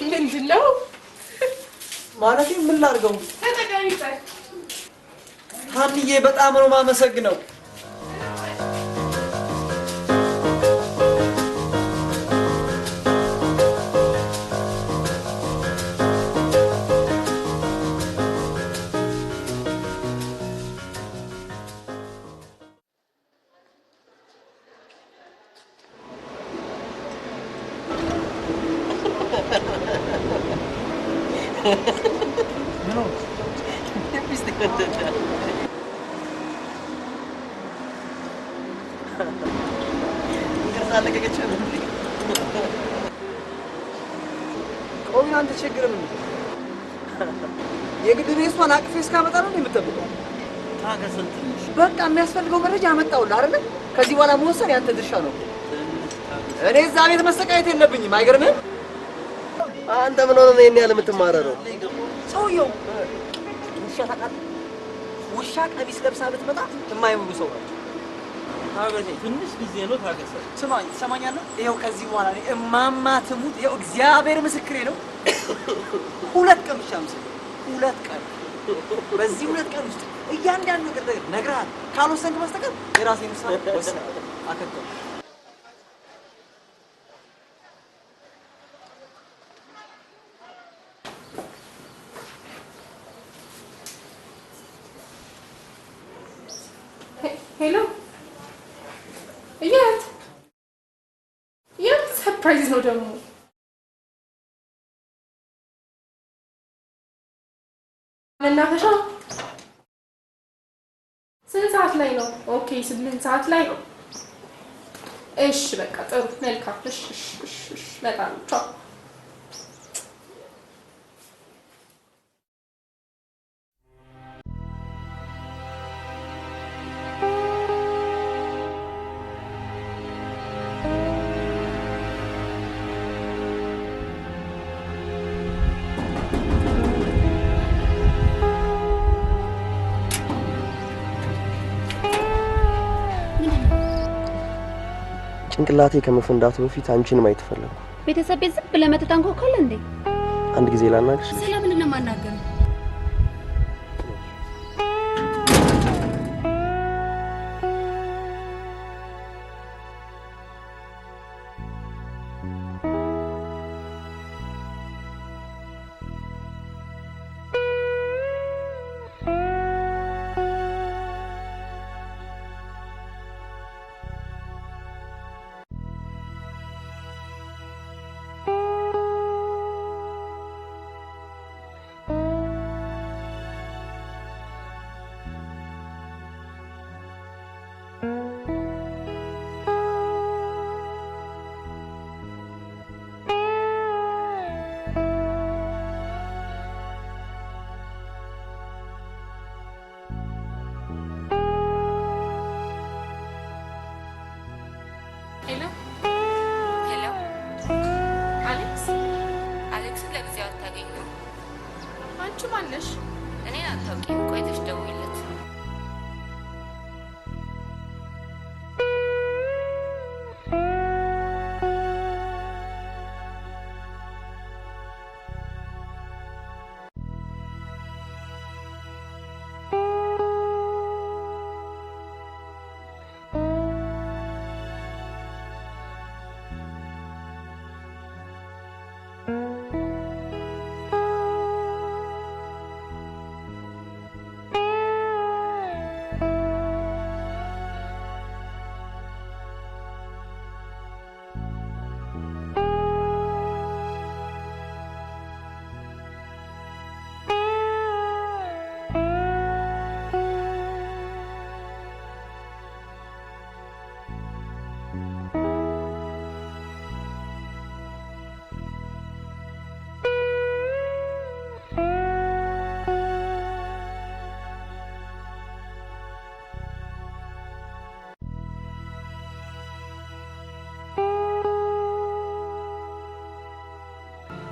ምንድነው ማለቴ? ምን ላድርገው? ሀንዬ በጣም ነው የማመሰግነው። ቆይ አንተ ችግር ምን? የግድ እሷን አቅፌ እስካመጣ ነው የምትጠብቀው? ታገሰን ትንሽ። በቃ የሚያስፈልገው መረጃ አመጣሁልህ አይደል? ከዚህ በኋላ መወሰን ያንተ ድርሻ ነው። እኔ እዛ ቤት መሰቃየት የለብኝም። አይገርምህም? አንተ ምን ሆነህ ነው ይሄን ያህል የምትማረረው? ሰውየው ውሻ ታውቃለህ? ውሻ ቀሚስ ለብሳ ብትመጣ የማይውሉ ሰው ነው። ታገሰኝ፣ ትንሽ ጊዜ ነው ታገሰኝ። ስማኝ፣ ትሰማኛለህ? ይኸው ከዚህ በኋላ እኔ እማማ ትሙት፣ ይኸው እግዚአብሔር ምስክሬ ነው። 2 ቀን ብቻ ምስል 2 ቀን። በዚህ 2 ቀን ውስጥ እያንዳንዱ ነገር ነግረሃል። ካልወሰንክ በስተቀር የራሴን ውሳኔ ወስናለሁ። አከተው ሄሎ የት ሰርፕራይዝ ነው ደግሞ? መናፈሻ ስንት ሰዓት ላይ ነው? ኦኬ 8 ሰዓት ላይ ነው። እሺ በቃ ጥሩ መልካም። እሺ በጣም ቻው። ጭንቅላቴ ከመፈንዳቱ በፊት አንቺን ማየት ፈለኩ። ቤተሰብ ቤት ዝም ብለህ መተህ ታንኳኳለህ እንዴ? አንድ ጊዜ ላናግርሽ? ስለምን ነው የማናገረው? አንቺ ማነሽ? እኔን አታውቂም። ቆይተሽ ደውይለት።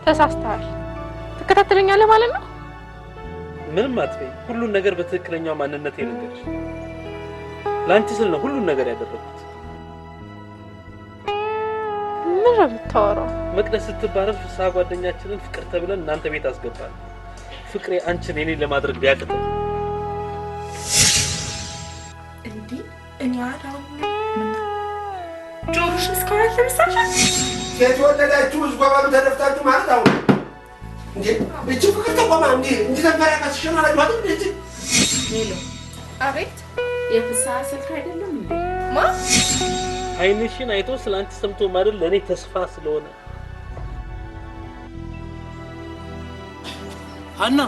ተሳስተሃል። ትከታተለኛለህ ማለት ነው? ምንም አትበይ። ሁሉን ነገር በትክክለኛው ማንነት ልንገርሽ። ላንቺ ስል ነው ሁሉን ነገር ያደረኩት። ምን ነው የምታወራው? መቅደስ ስትባረር ፍስሐ ጓደኛችንን ፍቅር ተብለን እናንተ ቤት አስገባል። ፍቅሬ አንቺን የኔ ለማድረግ ቢያቅተው እንዴ እኔ አዳም ጆሮሽ እስካሁን አልተመሳሻል? ሴት ወለዳችሁ ዝጓባሉ ተደፍታችሁ ማለት አሁን እንዴ እቺ ፍቅር ተቆማ እንዴ እንዴ ተንፈራካሽ ማለት ማለት እንዴ ሄሎ አቤት የፍስሐ ስልክ አይደለም እንዴ ማ አይንሽን አይቶ ስላንቺ ሰምቶ ማለት ለኔ ተስፋ ስለሆነ ሀና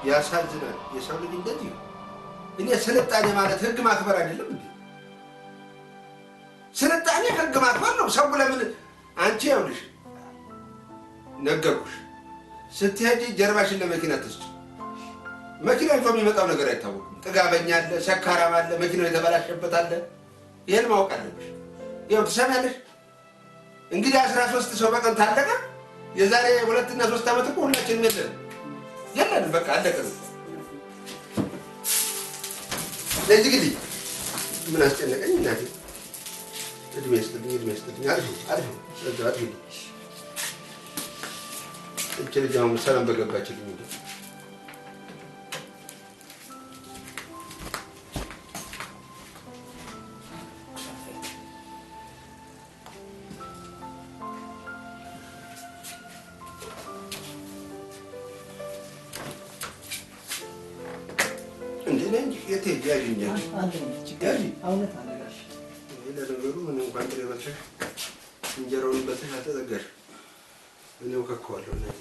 ያሳዝናል። የሰው ልጅ እንደዚህ እኔ ስልጣኔ ማለት ህግ ማክበር አይደለም እንዴ? ስልጣኔ ህግ ማክበር ነው። ሰው ለምን አንቺ ያውልሽ ነገርኩሽ፣ ስትሄጂ ጀርባሽን ለመኪና ትስጪ። መኪና ይዞ የሚመጣው ነገር አይታወቅም። ጥጋበኛ አለ፣ ሰካራም አለ፣ መኪናው የተበላሸበት አለ። ይሄን ማወቅ አለብሽ። ይኸው ትሰሚያለሽ። እንግዲህ 13 ሰው በቀን ታለቀ። የዛሬ 2 እና 3 ዓመት እኮ ሁላችንም የለን በቃ አለቀ ነው። ለዚህ ግዲ ምን አስጨነቀኝ እናቴ። እድሜ ይስጥልኝ። አሪፍ ሰዳት ግዲ እቺ ልጅ አሁን ሰላም በገባችልኝ እንዴ እንጀራውን በልተሽ አልተዘጋሽ እኔው ከከዋለሁ እናቴ።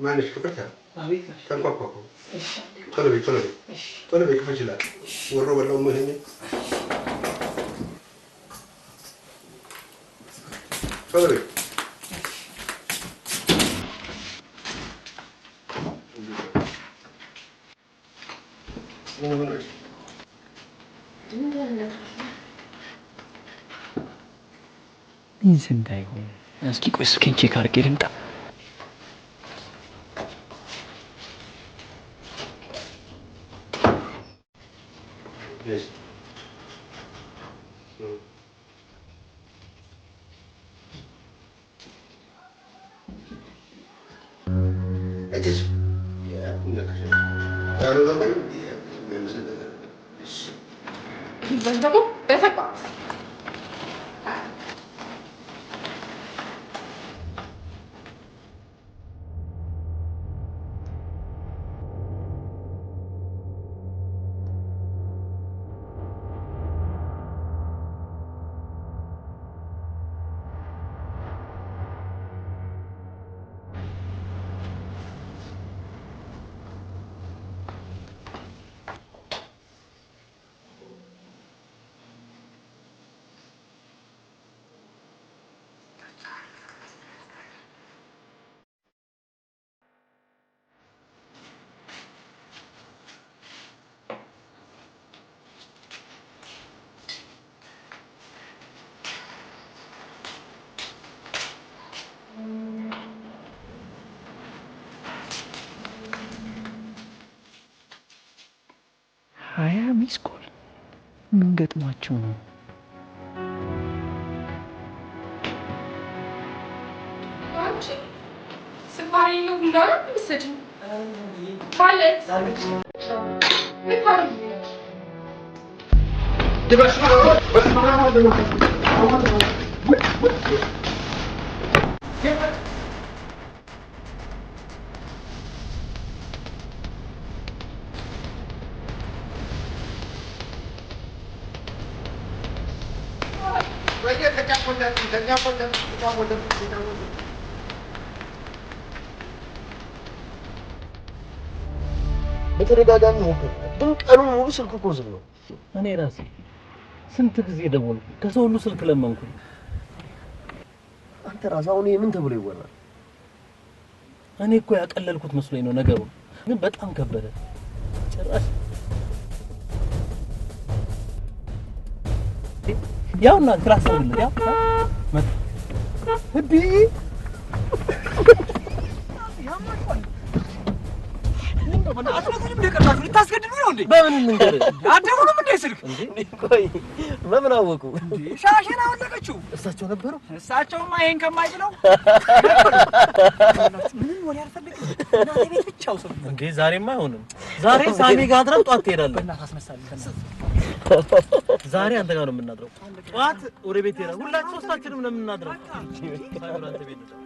ማንሽ ፍቅርታ ተንቋቋቁ ቶሎ በይ ክፈች ይላል ወሮ በላው መሄኔ ቶሎ በይ ምን እንዳይሆን እስኪ ቆይ ስልኬን ቼክ አድርጌ ልምጣ። Yes. It is. Yeah, 20 ሚስ ኮል ምን ገጥሟቸው ነው? አንቺ ስባሪ ነው እንዳለ ምስድ ማለት በተደጋጋሚ ሞክር፣ ግን ቀኑን ሙሉ ስልክ እኮ ዝግ ነው። እኔ ራሴ ስንት ጊዜ ደወልኩ፣ ከሰው ሁሉ ስልክ ለመንኩ። አንተ ራስህ አሁን ምን ተብሎ ይወራል? እኔ እኮ ያቀለልኩት መስሎኝ ነው ነገሩ፣ ግን በጣም ከበደ። ጭራሽ ያውና ክላስ አድርግልኝ ያው መጥ እዲ በምን እንገር አደሙንም እንደ ስልክ ቆይ በምን አወቁ? ሻሽና ወለቀችው እሳቸው ነበሩ። እሳቸውማ ይሄን ከማይችለው ምንም ወሬ አልፈልግም። እናቴ ቤት ብቻው ሰው እንዴ ዛሬማ አይሆንም። ዛሬ ሳሚ ጋር አድረን ጧት ትሄዳለህ። በእናትህ አስመሳልኝ። ዛሬ አንተ ጋር ነው የምናድረው። ጧት ወደ ቤት ሄዳ ሁላችን ሶስታችንም ነው የምናድረው። ሳይሆን አንተ ቤት ነው።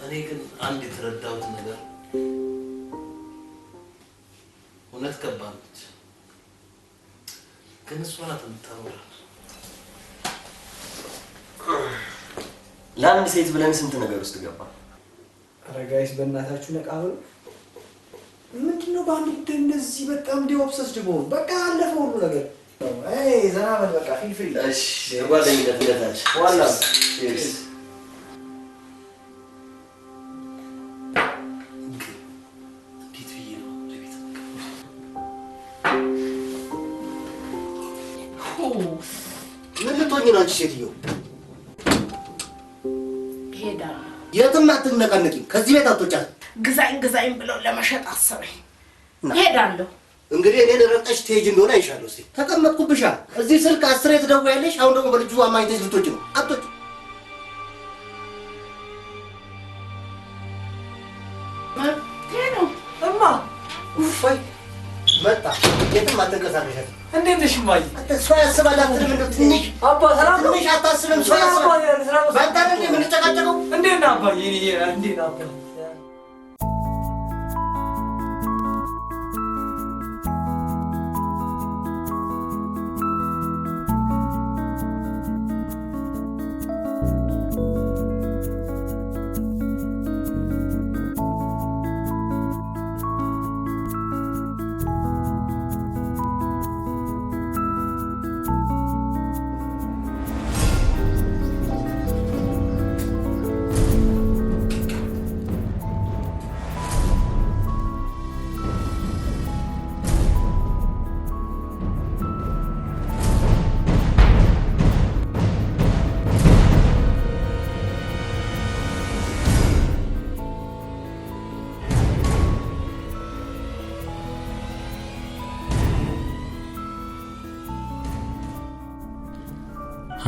እኔ ግን አንድ የተረዳሁት ነገር እውነት ከባድ ነች፣ ግን እሷ ናት የምታኖረን። ለአንድ ሴት ብለን ስንት ነገር ውስጥ ገባ። ኧረ ጋይስ በእናታችሁ ነቃ በሉ። ምንድነው በአንድ ጉዳይ እንደዚህ በጣም ዲኦፕሰስ ደግሞ በቃ አለፈ ሁሉ ነገር። አይ ዘና በል በቃ ፊልፊል። እሺ ጓደኝነት እንደታች ዋላ ቼርስ። ምን ልትሆኚ ነው አንቺ ሴትዮ? እሄዳለሁ። የትም አትነቃነቂም። ከዚህ ቤት አትወጫትም። ግዛኝ ብለው ለመሸጥ አሰበኝ። እሄዳለሁ። እንግዲህ እኔን ረግጠሽ ትሄጂ እንደሆነ አይሻለሁ። እስኪ ተቀመጥኩብሻ። እዚህ ስልክ 10 ትደውያለሽ። አሁን ደግሞ በልጁ አማኝተሽ ልትወጪ ነው። አትወጪ። እማ ወይ መጣ። የትም አትንቀሳቀሻትም። እንዴት ነሽ እማዬ? እሷ ያስባል አትልም። እንደው ትንሽ አባ ሰላም ነው? ትንሽ አታስብም? እሷ ያስባል። በቃ እንዴ የምንጨቃጨቀው እንዴት ነህ አባዬ? እንዴት ነህ አባ?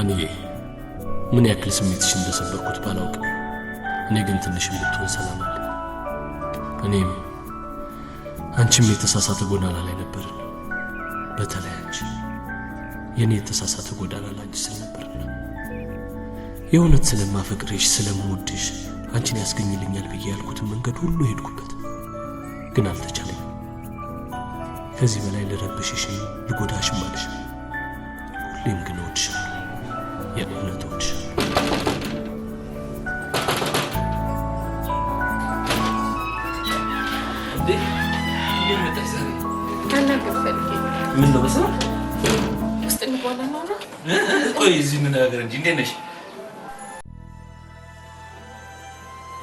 እኔ ምን ያክል ስሜትሽ እንደሰበርኩት ባላውቅም እኔ ግን ትንሽ ብትሆን ሰላም አለ። እኔም አንቺም የተሳሳተ ጎዳና ላይ ነበርን። በተለይ አንቺ የኔ የተሳሳተ ጎዳና ላንቺ ስለነበርና የእውነት ስለማፈቅርሽ ስለምወድሽ አንቺን ያስገኝልኛል ብዬ ያልኩትን መንገድ ሁሉ ሄድኩበት፣ ግን አልተቻለኝም። ከዚህ በላይ ልረብሽሽ ልጎዳሽም አልሽ። ሁሌም ግን እወድሻለሁ። የእውነት እወድሻለሁ። እንዴ እንዴት መጣሽ ዛሬ? አናግር ፈልጌ ምን ነው በሰው ውስጥ እንኳን እናውራ። ቆይ እዚህ ምን ነገር እንጂ እንዴት ነሽ?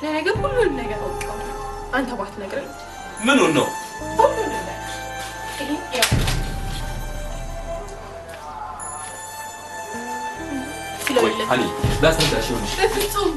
ለነገር ሁሉንም ነገር አውቀዋለሁ። አንተ ባትነግረኝ ምኑን ነው? ሁሉንም ነገር ይሄ ደውይለት። አኒ ላስረዳሽ ይሆንሽ በፍጹም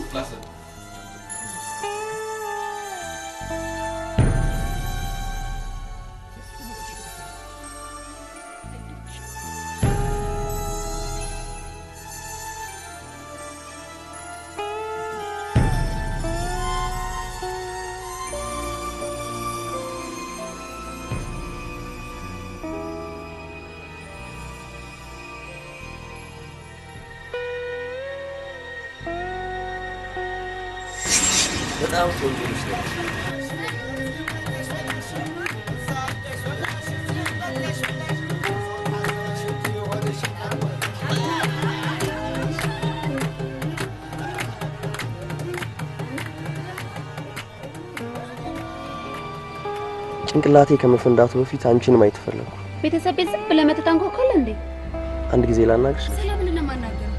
በጣም ቆንጆ ልጅ ነው። ጭንቅላቴ ከመፈንዳቱ በፊት አንቺን ማየት ፈለኩ። ቤተሰብ ቤት ዝም ብለህ መተህ ታንኳኳለህ እንዴ? አንድ ጊዜ ላናግርሽ? ስለምን ነው የማናገረው?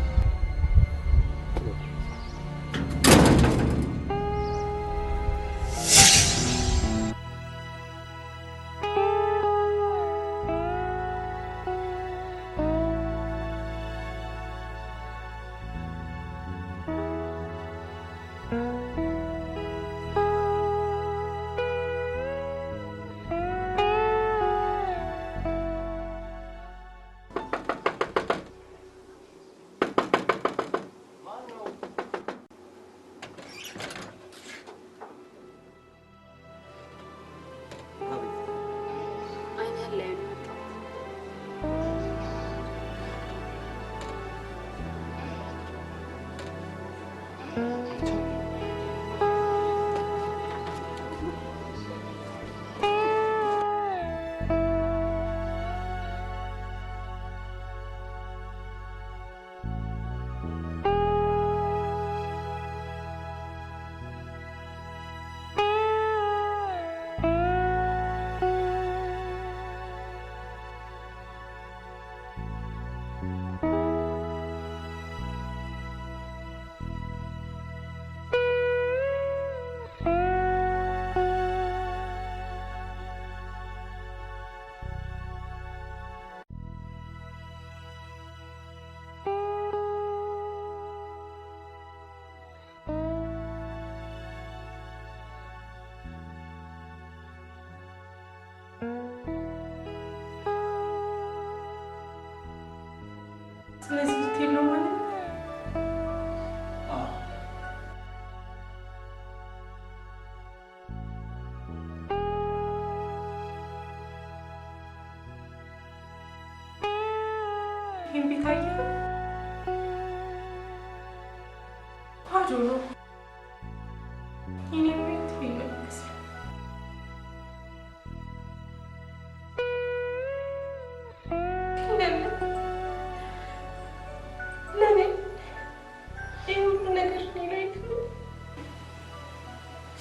ስለዚህ ልትሄድ ነው ማለት ነው? ይህን ቤት አየኸው? ባዶ ነው። የእኔ ቤት ይሄን ነው የሚመስለው።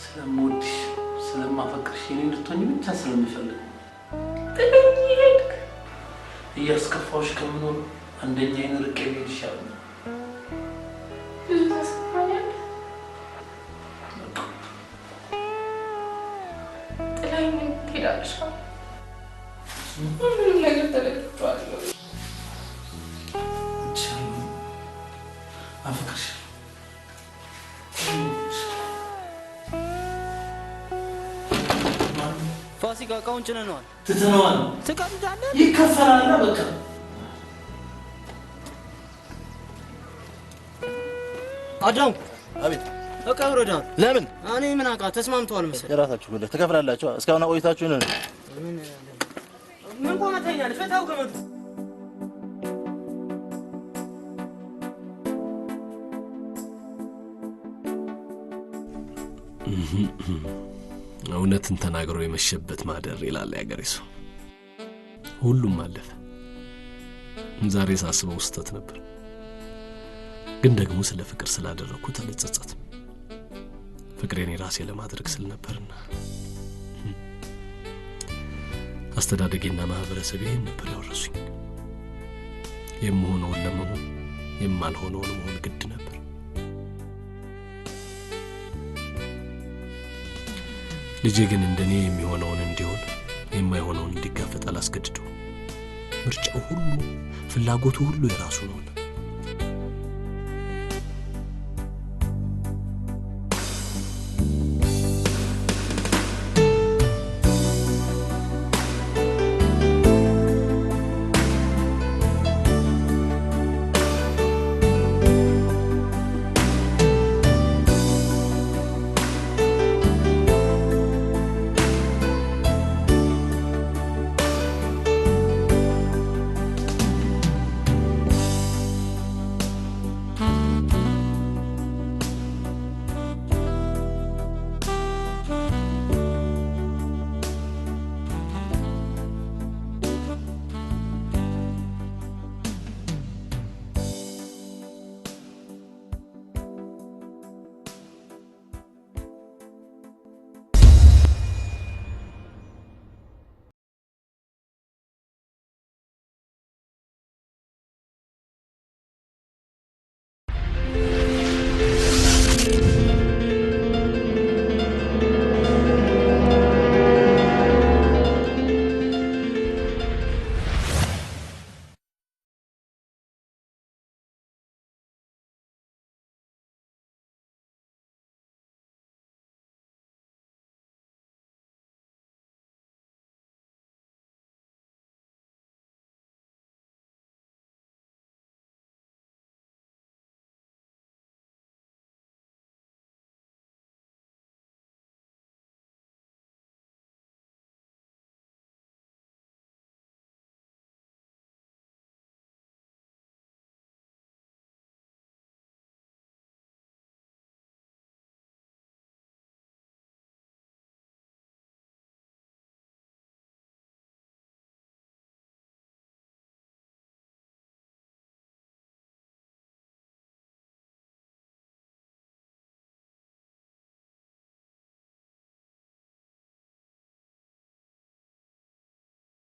ስለምወድሽ ስለማፈቅርሽ የኔ እንድትሆኚ ብቻ ስለምፈልግ ጥለኝ ሄድክ። እያስከፋሁሽ ከምኖር አንደኛዬን ርቄ ብሄድ ይሻለኛል። ብዙ ታስከፋኛለህ። ጥለኝ ትሄዳለሽ። ሁሉንም ነገር ተለቅቄዋለሁ። አፈቅርሻለሁ። ፋሲካ እቃውን ጭነነዋል። ትተነዋል። ትቀምጣለህ? ይከፈላል። በቃ አዳም። አቤት። እቃ ይውረዳል። ለምን? እኔ ምን አውቃ ተስማምተዋል መሰለኝ። የራሳችሁ ጉዳይ ትከፍላላችሁ። እስካሁን ቆይታችሁን ምን ቆመተኛለሽ? ፈታው ገመዱ እውነትን ተናግሮ የመሸበት ማደር ይላል ያገሬ ሰው። ሁሉም አለፈ። ዛሬ ሳስበው ስህተት ነበር፣ ግን ደግሞ ስለ ፍቅር ስላደረኩት አልጸጸትም። ፍቅሬን የራሴ ለማድረግ ስል ነበርና አስተዳደጌና ማህበረሰቤ ይህን ነበር ያወረሱኝ። የምሆነውን ለመሆን የማልሆነውን መሆን ግድ ነበር። ልጄ ግን እንደኔ የሚሆነውን እንዲሆን የማይሆነውን እንዲጋፈጥ አላስገድደው። ምርጫው ሁሉ ፍላጎቱ ሁሉ የራሱ ነው።